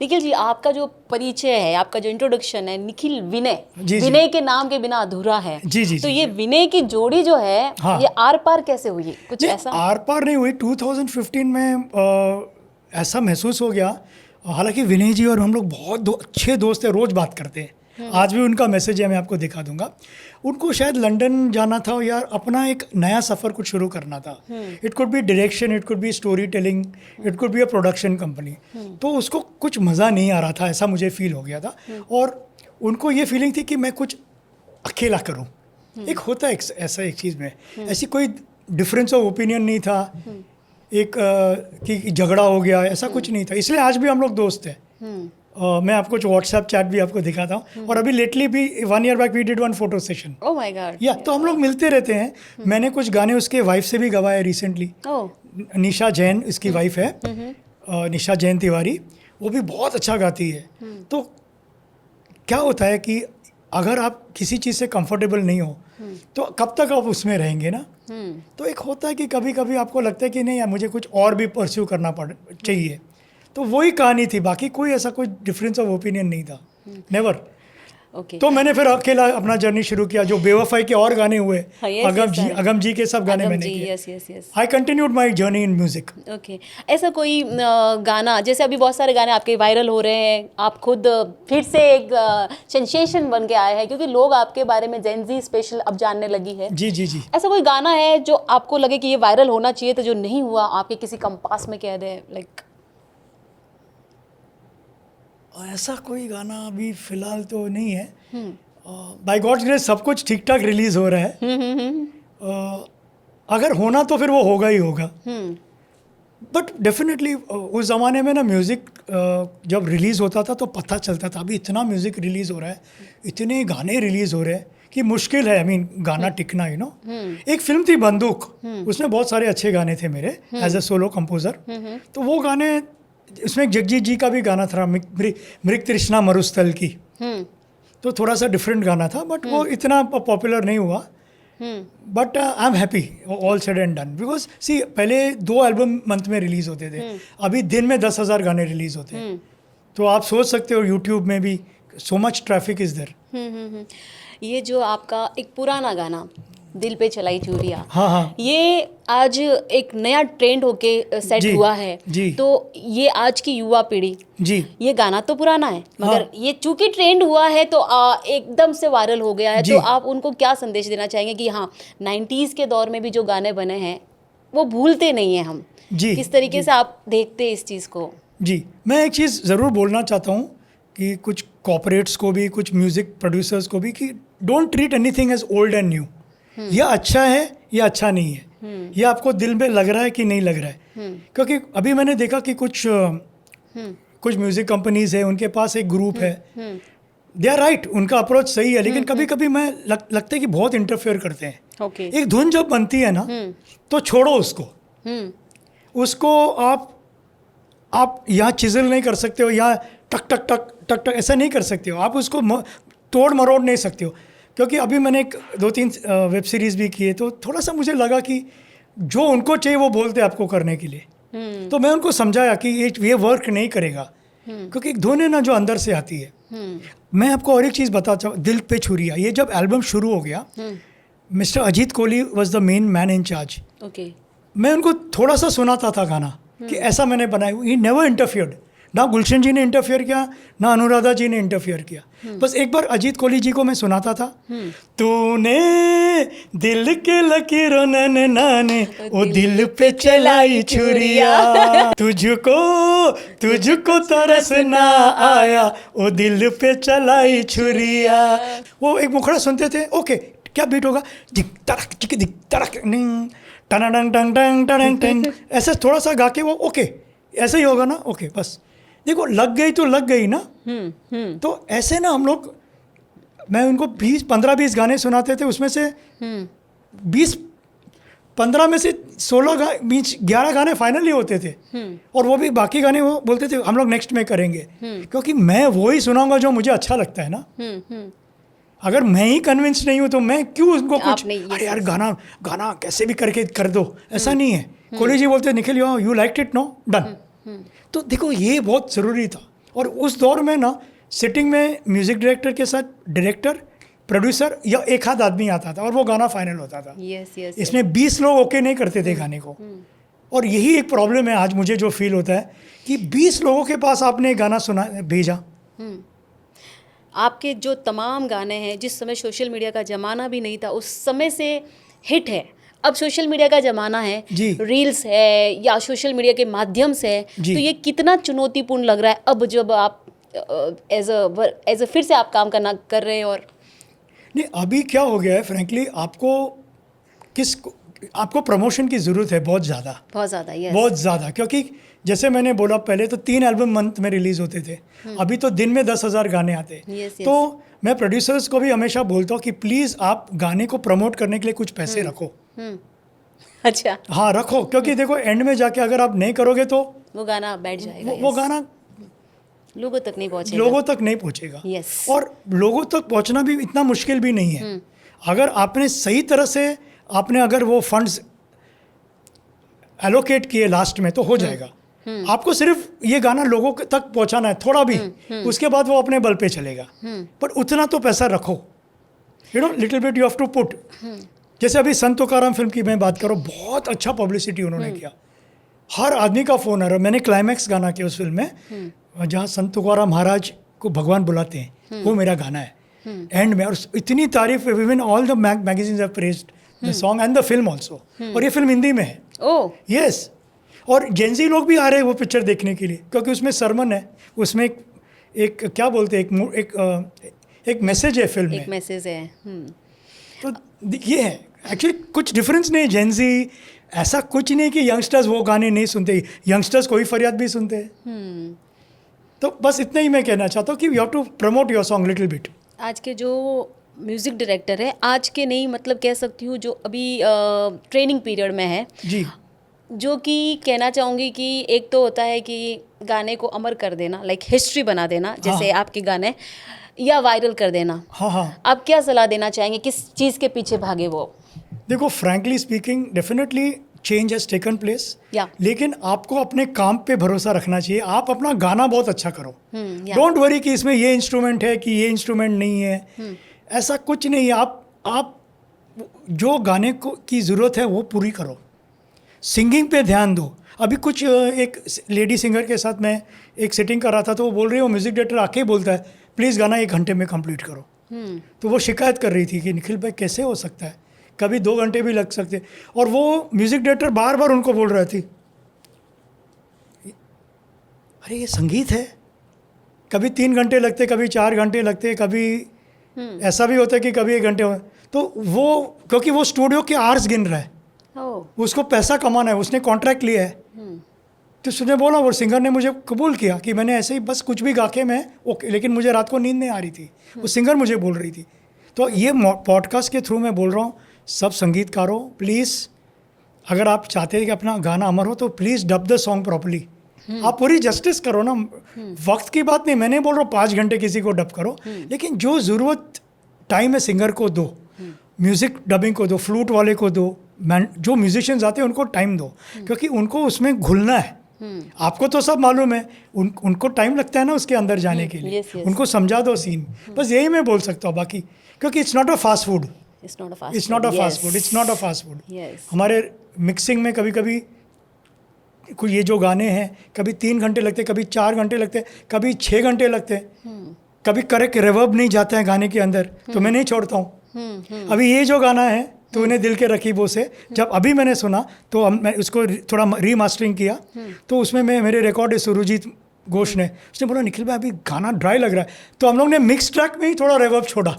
निखिल जी, आपका जो परिचय है, आपका जो इंट्रोडक्शन है, निखिल विनय, जी, जी। विनय के नाम के बिना अधूरा है। जी, जी, तो जी, ये विनय की जोड़ी जो है, हाँ। ये आर पार कैसे हुई, कुछ ऐसा? आर पार नहीं हुई। 2015 में ऐसा महसूस हो गया। हालांकि विनय जी और हम लोग बहुत अच्छे दोस्त हैं, रोज़ बात करते हैं। आज भी उनका मैसेज है, मैं आपको दिखा दूंगा। उनको शायद लंदन जाना था या अपना एक नया सफ़र कुछ शुरू करना था। It could be direction, it could be story telling, it could be a production company. तो उसको कुछ मज़ा नहीं आ रहा था, ऐसा मुझे फील हो गया था। और उनको ये फीलिंग थी कि मैं कुछ अकेला करूं। एक होता है ऐसा एक चीज़ में, ऐसी कोई डिफरेंस ऑफ ओपिनियन नहीं था, एक कि झगड़ा हो गया, ऐसा कुछ नहीं था। इसलिए आज भी हम लोग दोस्त हैं। मैं आपको व्हाट्सएप चैट भी आपको दिखाता हूँ। और अभी लेटली भी 1 year back we did 1 photo session। Oh my god. या तो हम लोग मिलते रहते हैं। मैंने कुछ गाने उसके वाइफ से भी गवाए रिसेंटली। निशा जैन इसकी वाइफ है, निशा जैन तिवारी, वो भी बहुत अच्छा गाती है। तो क्या होता है कि अगर आप किसी चीज़ से कंफर्टेबल नहीं हो तो कब तक आप उसमें रहेंगे ना। तो एक होता है कि कभी कभी आपको लगता है कि नहीं यार, मुझे कुछ और भी परस्यू करना चाहिए। तो वही कहानी थी, बाकी कोई ऐसा कोई डिफरेंस ऑफ ओपिनियन नहीं था, नेवर। ओके। तो मैंने फिर अकेला अपना जर्नी शुरू किया। जो बेवफाई के और गाने हुए, हाँ, yes, अगम जी के सब गाने मैंने किए। Yes yes yes. I continued my journey in music. Okay. ऐसा कोई गाना, जैसे अभी बहुत सारे गाने आपके वायरल हो रहे हैं, आप खुद फिर से एक सेंसेशन बन के आए हैं, क्योंकि लोग आपके बारे में जेनजी स्पेशल अब जानने लगी है। जी जी जी। ऐसा कोई गाना है जो आपको लगे कि ये वायरल होना चाहिए था, जो नहीं हुआ, आपके किसी कंपास में कह दे, लाइक? ऐसा कोई गाना अभी फिलहाल तो नहीं है। बाय गॉड्स ग्रेस सब कुछ ठीक ठाक रिलीज हो रहा है। अगर होना तो फिर वो होगा ही होगा। बट डेफिनेटली उस ज़माने में ना म्यूज़िक जब रिलीज़ होता था तो पता चलता था। अभी इतना म्यूज़िक रिलीज़ हो रहा है, इतने गाने रिलीज़ हो रहे हैं कि मुश्किल है, आई मीन गाना टिकना, यू नो। एक फिल्म थी बंदूक, उसमें बहुत सारे अच्छे गाने थे मेरे एज अ सोलो कंपोज़र। तो वो गाने, उसमें जगजीत जी का भी गाना था, मृग तृष्णा मरुस्थल की। तो थोड़ा सा डिफरेंट गाना था, बट वो इतना पॉपुलर नहीं हुआ। But I am happy all said and done, because see पहले 2 एल्बम मंथ में रिलीज होते थे, अभी दिन में 10,000 गाने रिलीज होते हैं। तो आप सोच सकते हो यूट्यूब में भी so much traffic is there. ये जो आपका एक पुराना गाना दिल पे चलाई चूड़ियाँ, हाँ हाँ, ये आज एक नया ट्रेंड होके सेट जी, हुआ है। जी। तो ये आज की युवा पीढ़ी, जी ये गाना तो पुराना है मगर हाँ। ये चूंकि ट्रेंड हुआ है तो एकदम से वायरल हो गया है। जी। तो आप उनको क्या संदेश देना चाहेंगे कि हाँ 90s के दौर में भी जो गाने बने हैं वो भूलते नहीं हैं हम? जी, किस तरीके जी। से आप देखते हैं इस चीज़ को? जी, मैं एक चीज़ ज़रूर बोलना चाहता हूँ कि कुछ कॉर्पोरेट्स को भी, कुछ म्यूज़िक प्रोड्यूसर्स को भी, कि don't treat anything as old and new. यह अच्छा है या अच्छा नहीं है, यह आपको दिल में लग रहा है कि नहीं लग रहा है। क्योंकि अभी मैंने देखा कि कुछ म्यूज़िक कंपनीज है, उनके पास एक ग्रुप है, दे आर राइट, उनका अप्रोच सही है, लेकिन कभी कभी मैं लगता है कि बहुत इंटरफेयर करते हैं। ओके। एक धुन जब बनती है ना, तो छोड़ो उसको आप यहाँ चिजल नहीं कर सकते हो, यहाँ टक टक टक टक टक ऐसा नहीं कर सकते हो, आप उसको तोड़ मरोड़ नहीं सकते हो। क्योंकि अभी मैंने 2-3 वेब सीरीज़ भी किए, तो थोड़ा सा मुझे लगा कि जो उनको चाहिए वो बोलते आपको करने के लिए। तो मैं उनको समझाया कि ये वर्क नहीं करेगा, क्योंकि एक धुन है ना जो अंदर से आती है। मैं आपको और एक चीज़ बताता हूँ, दिल पे छुरियाँ, ये जब एल्बम शुरू हो गया, mister Ajit Kohli was the main man in charge. Okay. मैं उनको थोड़ा सा सुनाता था गाना कि ऐसा मैंने बनाया, ही नेवर इंटरफियर्ड। ना गुलशन जी ने इंटरफियर किया, ना अनुराधा जी ने इंटरफियर किया। बस एक बार अजीत कोहली जी को मैं सुनाता था, तूने दिल के लकीरों नाने ओ दिल पे चलाई छुरिया, तुझको तरस ना आया ओ दिल पे चलाई छुरिया। वो एक मुखड़ा सुनते थे, ओके क्या बीट होगा, दिक तड़क चिक दिक तड़क निंग टंग टंग टंग टंग टंग, ऐसा थोड़ा सा गा के वो ओके ऐसा ही होगा ना, ओके बस। देखो लग गई तो लग गई ना। तो ऐसे ना हम लोग, मैं उनको 15-20 गाने सुनाते थे, उसमें से 15 में से 11 गाने फाइनली होते थे, और वो भी बाकी गाने वो बोलते थे हम लोग नेक्स्ट में करेंगे, क्योंकि मैं वो ही सुनाऊंगा जो मुझे अच्छा लगता है ना। अगर मैं ही कन्विंस नहीं हूँ तो मैं क्यों उनको कुछ, अरे यार गाना कैसे भी करके कर दो, ऐसा नहीं है। कोहली जी बोलते Nikhil you liked it, no done. तो देखो ये बहुत ज़रूरी था। और उस दौर में ना सिटिंग में म्यूज़िक डायरेक्टर के साथ डायरेक्टर, प्रोड्यूसर या एक आध आदमी आता था और वो गाना फाइनल होता था। इसमें 20 लोग ओके नहीं करते थे गाने को। और यही एक प्रॉब्लम है आज मुझे जो फील होता है कि 20 लोगों के पास आपने गाना सुना भेजा। आपके जो तमाम गाने हैं, जिस समय सोशल मीडिया का ज़माना भी नहीं था उस समय से हिट है। अब सोशल मीडिया का ज़माना है, रील्स है या सोशल मीडिया के माध्यम से है, तो ये कितना चुनौतीपूर्ण लग रहा है अब जब आप एज अ फिर से आप काम कर रहे हैं? और नहीं, अभी क्या हो गया है फ्रैंकली, आपको प्रमोशन की ज़रूरत है बहुत ज़्यादा, बहुत ज़्यादा। क्योंकि जैसे मैंने बोला पहले तो 3 एल्बम मंथ में रिलीज़ होते थे, अभी तो दिन में 10,000 गाने आते। तो मैं प्रोड्यूसर्स को भी हमेशा बोलता हूँ कि प्लीज़ आप गाने को प्रमोट करने के लिए कुछ पैसे रखो। अच्छा, हाँ रखो, क्योंकि देखो एंड में जाके अगर आप नहीं करोगे तो वो गाना बैठ जाएगा, वो गाना लोगों तक नहीं पहुँचेगा। और लोगों तक पहुँचना भी इतना मुश्किल भी नहीं है। अगर आपने सही तरह से अगर वो फंड्स एलोकेट किए लास्ट में तो हो जाएगा। आपको सिर्फ ये गाना लोगों तक पहुंचाना है थोड़ा भी, उसके बाद वो अपने बल पे चलेगा। पर उतना तो पैसा रखो, little bit you have to put. जैसे अभी संत तुकाराम फिल्म की मैं बात करूँ, बहुत अच्छा पब्लिसिटी उन्होंने किया, हर आदमी का फ़ोन आ रहा। मैंने क्लाइमैक्स गाना किया उस फिल्म में, जहाँ संत तुकाराम महाराज को भगवान बुलाते हैं, वो मेरा गाना है एंड में। और इतनी तारीफ, even all the magazines have praised the song and the film also. और ये फिल्म हिंदी में है। यस, और जेंजी लोग भी आ रहे हैं वो पिक्चर देखने के लिए, क्योंकि उसमें सरमन है, उसमें एक क्या बोलते हैं, एक मैसेज है फिल्म में, एक मैसेज है। तो ये है एक्चुअली, कुछ डिफरेंस नहीं। जेंजी ऐसा कुछ नहीं कि यंगस्टर्स वो गाने नहीं सुनते, यंगस्टर्स कोई फरियाद भी सुनते हैं। तो बस इतना ही मैं कहना चाहता हूँ कि you have to promote your song little bit. आज के जो म्यूज़िक डायरेक्टर है, आज के नहीं मतलब कह सकती हूँ, जो अभी ट्रेनिंग पीरियड में है जी, जो कि कहना चाहूँगी कि एक तो होता है कि गाने को अमर कर देना, लाइक हिस्ट्री बना देना, जैसे आपके गाने, या वायरल कर देना। आप क्या सलाह देना चाहेंगे, किस चीज़ के पीछे भागे वो? देखो frankly speaking, definitely change has taken place, Yeah. लेकिन आपको अपने काम पे भरोसा रखना चाहिए। आप अपना गाना बहुत अच्छा करो, yeah. डोंट वरी कि इसमें ये इंस्ट्रूमेंट है कि ये इंस्ट्रूमेंट नहीं है, ऐसा कुछ नहीं है। आप जो गाने को की ज़रूरत है वो पूरी करो, सिंगिंग पे ध्यान दो। अभी कुछ एक लेडी सिंगर के साथ मैं एक सेटिंग कर रहा था, तो वो बोल रही है, वो म्यूज़िक डायरेक्टर आके ही बोलता है प्लीज़ गाना 1 घंटे में कंप्लीट करो। तो वो शिकायत कर रही थी कि निखिल भाई कैसे हो सकता है, कभी 2 घंटे भी लग सकते। और वो म्यूज़िक डायरेक्टर बार बार उनको बोल रहा थी अरे ये संगीत है, कभी 3 घंटे लगते, कभी 4 घंटे लगते, कभी ऐसा भी होता है कि कभी 1 घंटे हो। तो वो क्योंकि वो स्टूडियो के आवर्स गिन रहा है, उसको पैसा कमाना है, उसने कॉन्ट्रैक्ट लिया है। तो उसने बोला, वो सिंगर ने मुझे कबूल किया कि मैंने ऐसे ही बस कुछ भी गा के मैं ओके, लेकिन मुझे रात को नींद नहीं आ रही थी, वो सिंगर मुझे बोल रही थी। तो ये पॉडकास्ट के थ्रू मैं बोल रहा हूँ सब संगीतकारों, प्लीज़ अगर आप चाहते हैं कि अपना गाना अमर हो तो please dub the song properly. आप पूरी जस्टिस करो ना, वक्त की बात नहीं, मैं नहीं बोल रहा हूँ 5 घंटे किसी को डब करो, लेकिन जो ज़रूरत टाइम है सिंगर को दो, म्यूज़िक डबिंग को दो, फ्लूट वाले को दो, जो म्यूजिशियंस आते हैं उनको टाइम दो, क्योंकि उनको उसमें घुलना है। आपको तो सब मालूम है, उनको टाइम लगता है ना उसके अंदर जाने के लिए। yes. उनको समझा दो सीन, बस यही मैं बोल सकता हूँ। बाकी क्योंकि it's not a fast food, it's not a fast food. हमारे मिक्सिंग में कभी कभी कुछ ये जो गाने हैं कभी 3 घंटे लगते, कभी 4 घंटे लगते, कभी 6 घंटे लगते, कभी करेक्ट रिवर्ब नहीं जाता है गाने के अंदर, तो मैं नहीं छोड़ता हूँ। अभी ये जो गाना है तो उन्हें दिल के रकीबों से, जब अभी मैंने सुना तो मैं उसको थोड़ा रीमास्टरिंग किया, तो उसमें मेरे रिकॉर्ड है सुरजीत घोष ने, उसने बोला निखिल भाई अभी गाना ड्राई लग रहा है, तो हम लोग ने मिक्स ट्रैक में ही थोड़ा रिवर्ब छोड़ा।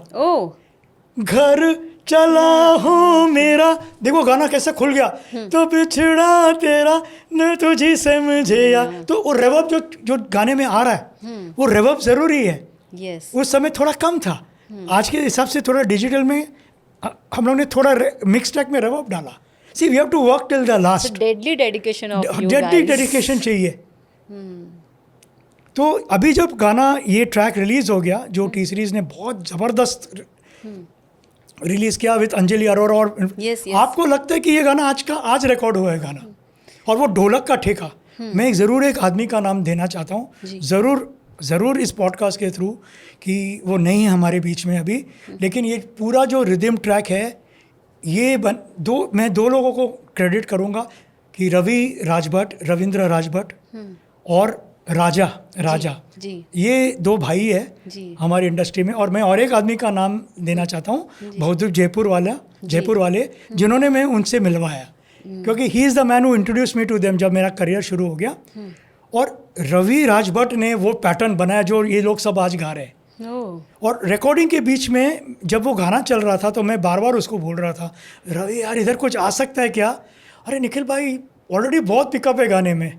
घर चला हूँ मेरा, देखो गाना कैसे खुल गया, तो बिछड़ा तेरा न तुझी से मुझे या, तो वो रिवर्ब जो गाने में आ रहा है वो रिवर्ब ज़रूरी है। उस समय थोड़ा कम था, आज के हिसाब से थोड़ा डिजिटल में हम लोग ने थोड़ा मिक्स ट्रैक में रिवर्ब डाला। See we have to work till the last, deadly dedication of you guys, deadly dedication चाहिए। तो अभी जब गाना ये ट्रैक रिलीज़ हो गया, जो टी सीरीज़ ने बहुत ज़बरदस्त रिलीज़ किया विद अंजलि अरोरा, और आपको लगता है कि ये गाना आज रिकॉर्ड हुआ है गाना, और वो ढोलक का ठेका। मैं ज़रूर एक आदमी का नाम देना चाहता हूँ, ज़रूर इस पॉडकास्ट के थ्रू, कि वो नहीं है हमारे बीच में अभी, लेकिन ये पूरा जो रिदम ट्रैक है ये मैं 2 लोगों को क्रेडिट करूँगा कि रविंद्र राजभट और राजा जी। ये 2 भाई है हमारी इंडस्ट्री में। और मैं और एक आदमी का नाम देना चाहता हूँ, बहुदीप जयपुर वाले, जिन्होंने मैं उनसे मिलवाया, क्योंकि he is the man who introduce me to them जब मेरा करियर शुरू हो गया। और रवि राजभट ने वो पैटर्न बनाया जो ये लोग सब आज गा रहे हैं। और रिकॉर्डिंग के बीच में जब वो गाना चल रहा था तो मैं बार बार उसको बोल रहा था, रवि यार इधर कुछ आ सकता है क्या? अरे निखिल भाई ऑलरेडी बहुत पिकअप है गाने में,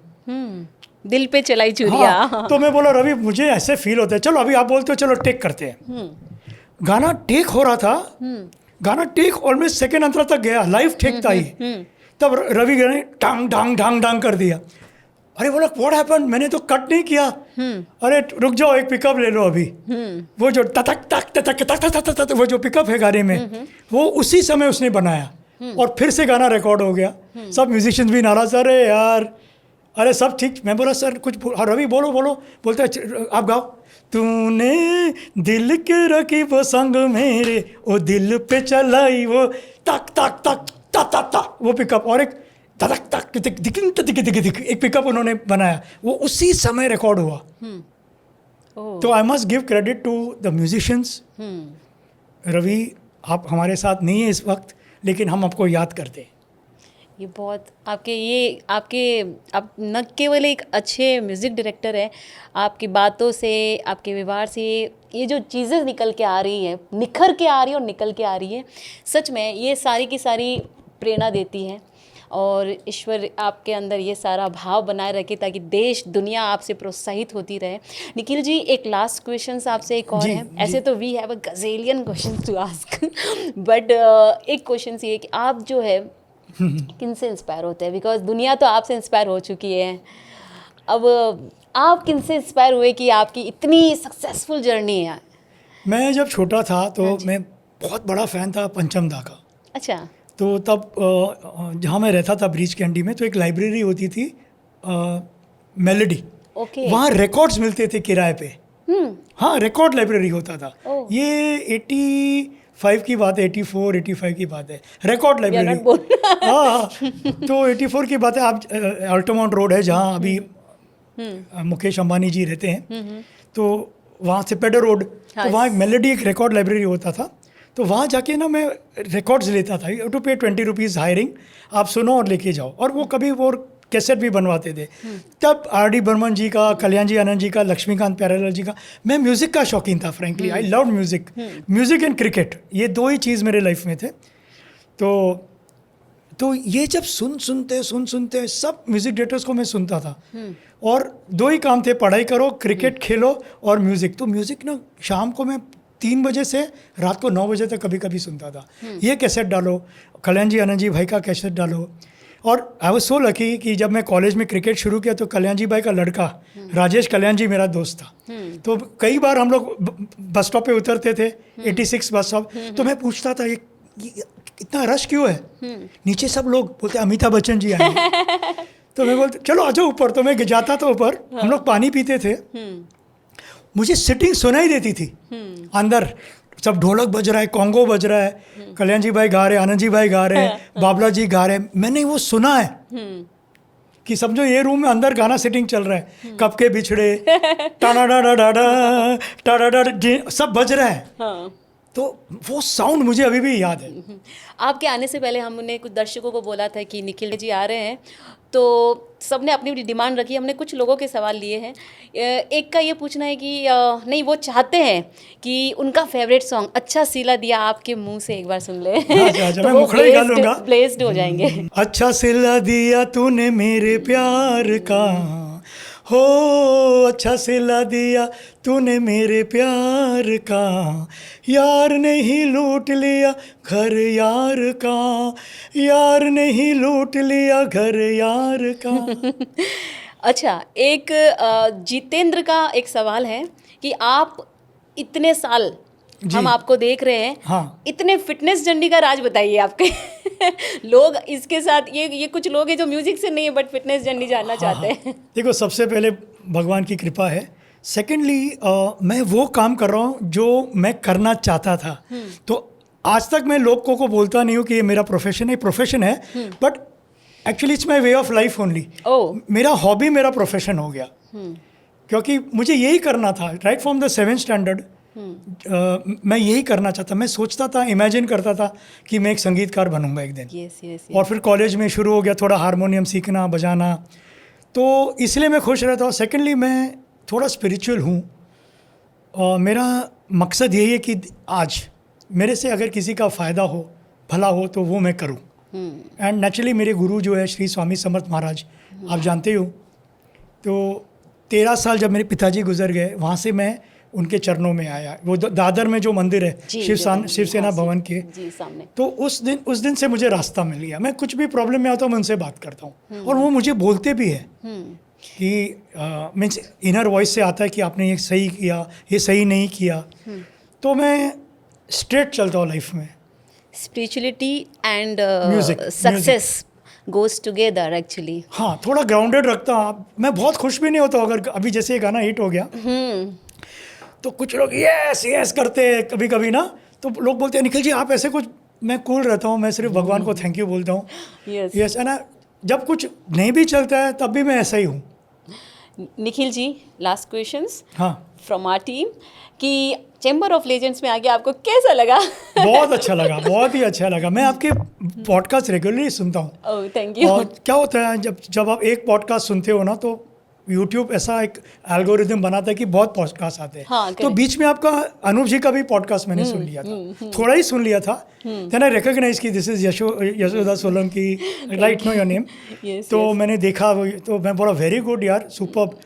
दिल पे चलाई चूड़ियां। हाँ, तो मैं बोला रवि मुझे ऐसे फील होता है, चलो अभी आप बोलते हो चलो टेक करते हैं। गाना टेक हो रहा था, गाना टेक ऑलमोस्ट सेकेंड अंतरा तक गया, लाइव टेक था ये। तब रवि ने डांग डांग डांग डांग कर दिया। अरे बोला व्हाट हैपेंड, मैंने तो कट नहीं किया। अरे रुक जाओ एक पिकअप ले लो अभी। वो जो तक तक तक तक तक वो जो पिकअप है गाने में, वो उसी समय उसने बनाया और फिर से गाना रिकॉर्ड हो गया। सब म्यूजिशियंस भी नाराज, अरे यार अरे सब ठीक। मैं बोला सर कुछ रवि बोलो बोलते आप गाओ। तूने दिल के रखी वो संग मेरे, वो दिल पे चलाई वो तक तक तक तक तक वो पिकअप, और एक तक तक दिक एक पिकअप उन्होंने बनाया, वो उसी समय रिकॉर्ड हुआ। तो I must give credit to the musicians. Ravi आप हमारे साथ नहीं है इस वक्त, लेकिन हम आपको याद करते हैं। ये बहुत आप न केवल एक अच्छे म्यूज़िक डायरेक्टर हैं, आपकी बातों से, आपके व्यवहार से ये जो चीज़ें निकल के आ रही हैं, निखर के आ रही है और निकल के आ रही है, सच में ये सारी की सारी प्रेरणा देती हैं। और ईश्वर आपके अंदर ये सारा भाव बनाए रखे ताकि देश दुनिया आपसे प्रोत्साहित होती रहे। निखिल जी, एक लास्ट क्वेश्चन आपसे एक और है। ऐसे तो we have a gazillion question to ask, but एक क्वेश्चन ये कि आप जो है किन से इंस्पायर होते हैं? बिकॉज दुनिया तो आपसे इंस्पायर हो चुकी है, अब आप किन से इंस्पायर हुए कि आपकी इतनी सक्सेसफुल जर्नी है? मैं जब छोटा था तो मैं बहुत बड़ा फ़ैन था पंचम दा का। अच्छा। तो तब जहाँ मैं रहता था ब्रिज कैंडी में, तो एक लाइब्रेरी होती थी मेलोडी। ओके। वहाँ रिकॉर्ड्स मिलते थे किराए पे। हाँ, रिकॉर्ड लाइब्रेरी होता था। ये 85 की बात है, 84 85 की बात है, रिकॉर्ड लाइब्रेरी। हाँ, तो 84 की बात है। आप अल्टोमाउंट रोड है जहाँ अभी मुकेश अंबानी जी रहते हैं, तो वहाँ से पेडर रोड, तो वहाँ एक मेलोडी एक रिकॉर्ड लाइब्रेरी होता था। तो वहाँ जाके ना मैं रिकॉर्ड्स लेता था। यू टू पे 20 रुपीज़ हायरिंग, आप सुनो और लेके जाओ। और वो कभी वो कैसेट भी बनवाते थे। तब आर.डी. बर्मन जी का, कल्याण जी आनंद जी का, लक्ष्मीकांत प्यारेलाल जी का। मैं म्यूज़िक का शौकीन था frankly. I love music. Music and cricket, ये दो ही चीज़ मेरे लाइफ में थे। तो ये जब सुनते सब म्यूज़िक डायरेक्टर्स को मैं सुनता था। और दो ही काम थे, पढ़ाई करो, क्रिकेट खेलो और म्यूज़िक। तो म्यूज़िक ना शाम को मैं 3 बजे से रात को 9 बजे तक कभी कभी सुनता था। ये कैसेट डालो, कल्याण जी आनंद जी भाई का कैसेट डालो। और आई वाज सो लकी कि जब मैं कॉलेज में क्रिकेट शुरू किया तो कल्याण जी भाई का लड़का राजेश कल्याण जी मेरा दोस्त था। तो कई बार हम लोग बस स्टॉप पे उतरते थे, 86 बस स्टॉप। तो मैं पूछता था ये इतना रश क्यों है? नीचे सब लोग बोलते अमिताभ बच्चन जी आए। तो मैं बोलते चलो आ जाओ ऊपर। तो मैं जाता था ऊपर, हम लोग पानी पीते थे। मुझे सिटिंग सुनाई देती थी अंदर, सब ढोलक बज रहा है, कॉन्गो बज रहा है, कल्याण जी भाई गा रहे, आनंद जी भाई गा रहे, बाबला जी गा रहे। मैंने वो सुना है कि समझो ये रूम में अंदर गाना सेटिंग चल रहा है। कब के बिछड़े, टाडा डा डा डा टाडा डा सब बज रहा है। तो वो साउंड मुझे अभी भी याद है। आपके आने से पहले हमने कुछ दर्शकों को बोला था कि निखिल जी आ रहे हैं, तो सबने अपनी अपनी डिमांड रखी। हमने कुछ लोगों के सवाल लिए हैं। एक का ये पूछना है कि नहीं, वो चाहते हैं कि उनका फेवरेट सॉन्ग अच्छा सिला दिया आपके मुंह से एक बार सुन ले। तो मैं मुखड़ा ही गा लूंगा। ब्लेस्ड हो जाएंगे। अच्छा सिला दिया तूने मेरे प्यार का, हो अच्छा सिला दिया तूने मेरे प्यार का, यार नहीं लूट लिया घर यार का, यार नहीं लूट लिया घर यार का। अच्छा, एक जितेंद्र का एक सवाल है कि आप इतने साल हम आपको देख रहे हैं। हाँ। इतने फिटनेस जर्नी का राज बताइए आपके। लोग इसके साथ ये कुछ लोग हैं जो म्यूजिक से नहीं है बट फिटनेस जर्नी जानना चाहते हैं। देखो, सबसे पहले भगवान की कृपा है। सेकेंडली मैं वो काम कर रहा हूँ जो मैं करना चाहता था। तो आज तक मैं लोगों को बोलता नहीं हूँ कि ये मेरा प्रोफेशन है, but actually it's my way of life only. मेरा हॉबी मेरा प्रोफेशन हो गया, क्योंकि मुझे यही करना था right from the 7th standard. मैं यही करना चाहता, मैं सोचता था, इमेजिन करता था कि मैं एक संगीतकार बनूंगा एक दिन। yes. और फिर कॉलेज में शुरू हो गया थोड़ा हारमोनियम सीखना, बजाना, तो इसलिए मैं खुश रहता हूँ। सेकेंडली मैं थोड़ा स्पिरिचुअल हूँ। मेरा मकसद यही है कि आज मेरे से अगर किसी का फ़ायदा हो, भला हो, तो वो मैं करूँ। एंड नेचुरली मेरे गुरु जो है श्री स्वामी समर्थ महाराज, आप जानते हो, तो 13 साल जब मेरे पिताजी गुजर गए, वहाँ से मैं उनके चरणों में आया। वो दादर में जो मंदिर है शिवसेना भवन के सामने, तो उस दिन से मुझे रास्ता मिल गया। मैं कुछ भी प्रॉब्लम में आता हूँ, मैं उनसे बात करता हूँ और वो मुझे बोलते भी है कि मीन्स इनर वॉइस से आता है कि आपने ये सही किया, ये सही नहीं किया। तो मैं स्ट्रेट चलता हूँ लाइफ में। Spirituality and success goes together actually. हाँ, थोड़ा ग्राउंडेड रखता हूँ। मैं बहुत खुश भी नहीं होता अगर अभी जैसे ये गाना हिट हो गया तो कुछ लोग यस करते हैं कभी कभी ना, तो लोग बोलते हैं निखिल जी आप ऐसे कुछ। मैं कूल रहता हूँ, मैं सिर्फ भगवान को थैंक यू बोलता हूँ। यस है ना, जब कुछ नहीं भी चलता है तब भी मैं ऐसा ही हूँ। Nikhil ji, last questions from our team कि चैम्बर ऑफ लेजेंड्स में आके आपको कैसा लगा? बहुत अच्छा लगा, बहुत ही अच्छा लगा। मैं आपके पॉडकास्ट रेगुलरली सुनता हूँ। ओह, थैंक यू। और क्या होता है जब आप एक पॉडकास्ट सुनते हो ना, तो यूट्यूब ऐसा एक एल्गोरिदम बनाता है कि बहुत पॉडकास्ट आते हैं। हाँ, तो बीच में आपका अनुप जी का भी पॉडकास्ट मैंने सुन लिया था, थोड़ा ही सुन लिया था। देन आई रिकॉग्नाइज की this is Yashoda Solanki, right know your name. तो मैंने देखा, तो मैं बोला वेरी गुड यार, सुपर्ब।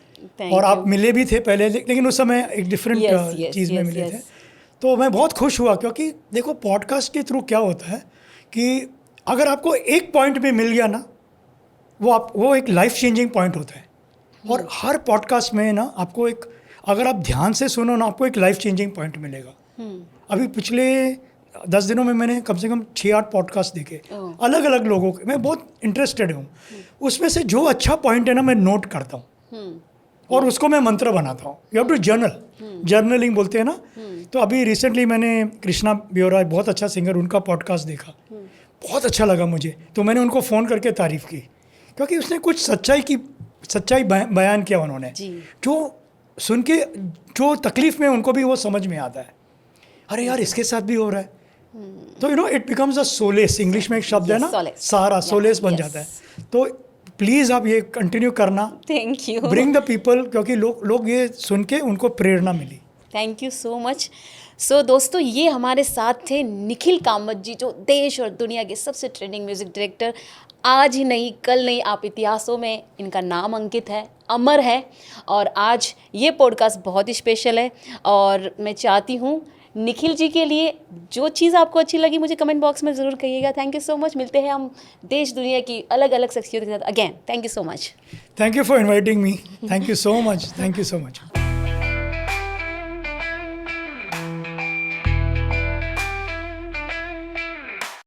और आप मिले भी थे पहले, लेकिन उस समय एक डिफरेंट चीज़ में मिले थे। तो मैं बहुत खुश हुआ, क्योंकि देखो पॉडकास्ट के थ्रू क्या होता है कि अगर आपको एक पॉइंट भी मिल गया ना, वो एक लाइफ चेंजिंग पॉइंट होता है। और हर पॉडकास्ट में ना आपको एक, अगर आप ध्यान से सुनो ना, आपको एक लाइफ चेंजिंग पॉइंट मिलेगा। अभी पिछले 10 दिनों में मैंने कम से कम 6-8 पॉडकास्ट देखे, अलग अलग लोगों के। मैं बहुत इंटरेस्टेड हूँ उसमें से। जो अच्छा पॉइंट है ना मैं नोट करता हूँ और उसको मैं मंत्र बनाता हूँ। यू हैव टू जर्नलिंग बोलते हैं ना। तो अभी रिसेंटली मैंने कृष्णा ब्योरा, बहुत अच्छा सिंगर, उनका पॉडकास्ट देखा, बहुत अच्छा लगा मुझे। तो मैंने उनको फ़ोन करके तारीफ़ की, क्योंकि उसने कुछ सच्चाई बयान किया उन्होंने, जो सुन के जो तकलीफ़ में उनको भी वो समझ में आता है। अरे यार इसके साथ भी हो रहा है। तो it becomes a solace. English में एक शब्द है ना, सहारा, सोलेस बन जाता है। तो प्लीज़ आप ये कंटिन्यू करना। Thank you. Bring the people, क्योंकि लोग ये सुन के उनको प्रेरणा मिली। Thank you so much. So दोस्तों, ये हमारे साथ थे निखिल कामत जी, जो देश और दुनिया के सबसे ट्रेंडिंग म्यूज़िक डायरेक्टर। आज ही नहीं, कल नहीं, आप इतिहासों में इनका नाम अंकित है, अमर है। और आज ये पॉडकास्ट बहुत ही स्पेशल है और मैं चाहती हूँ निखिल जी के लिए जो चीज़ आपको अच्छी लगी मुझे कमेंट बॉक्स में ज़रूर कहिएगा। Thank you so much. मिलते हैं हम देश दुनिया की अलग अलग शख्सियतों के साथ again. Thank you so much. Thank you for inviting me. Thank you so much. Thank you so much.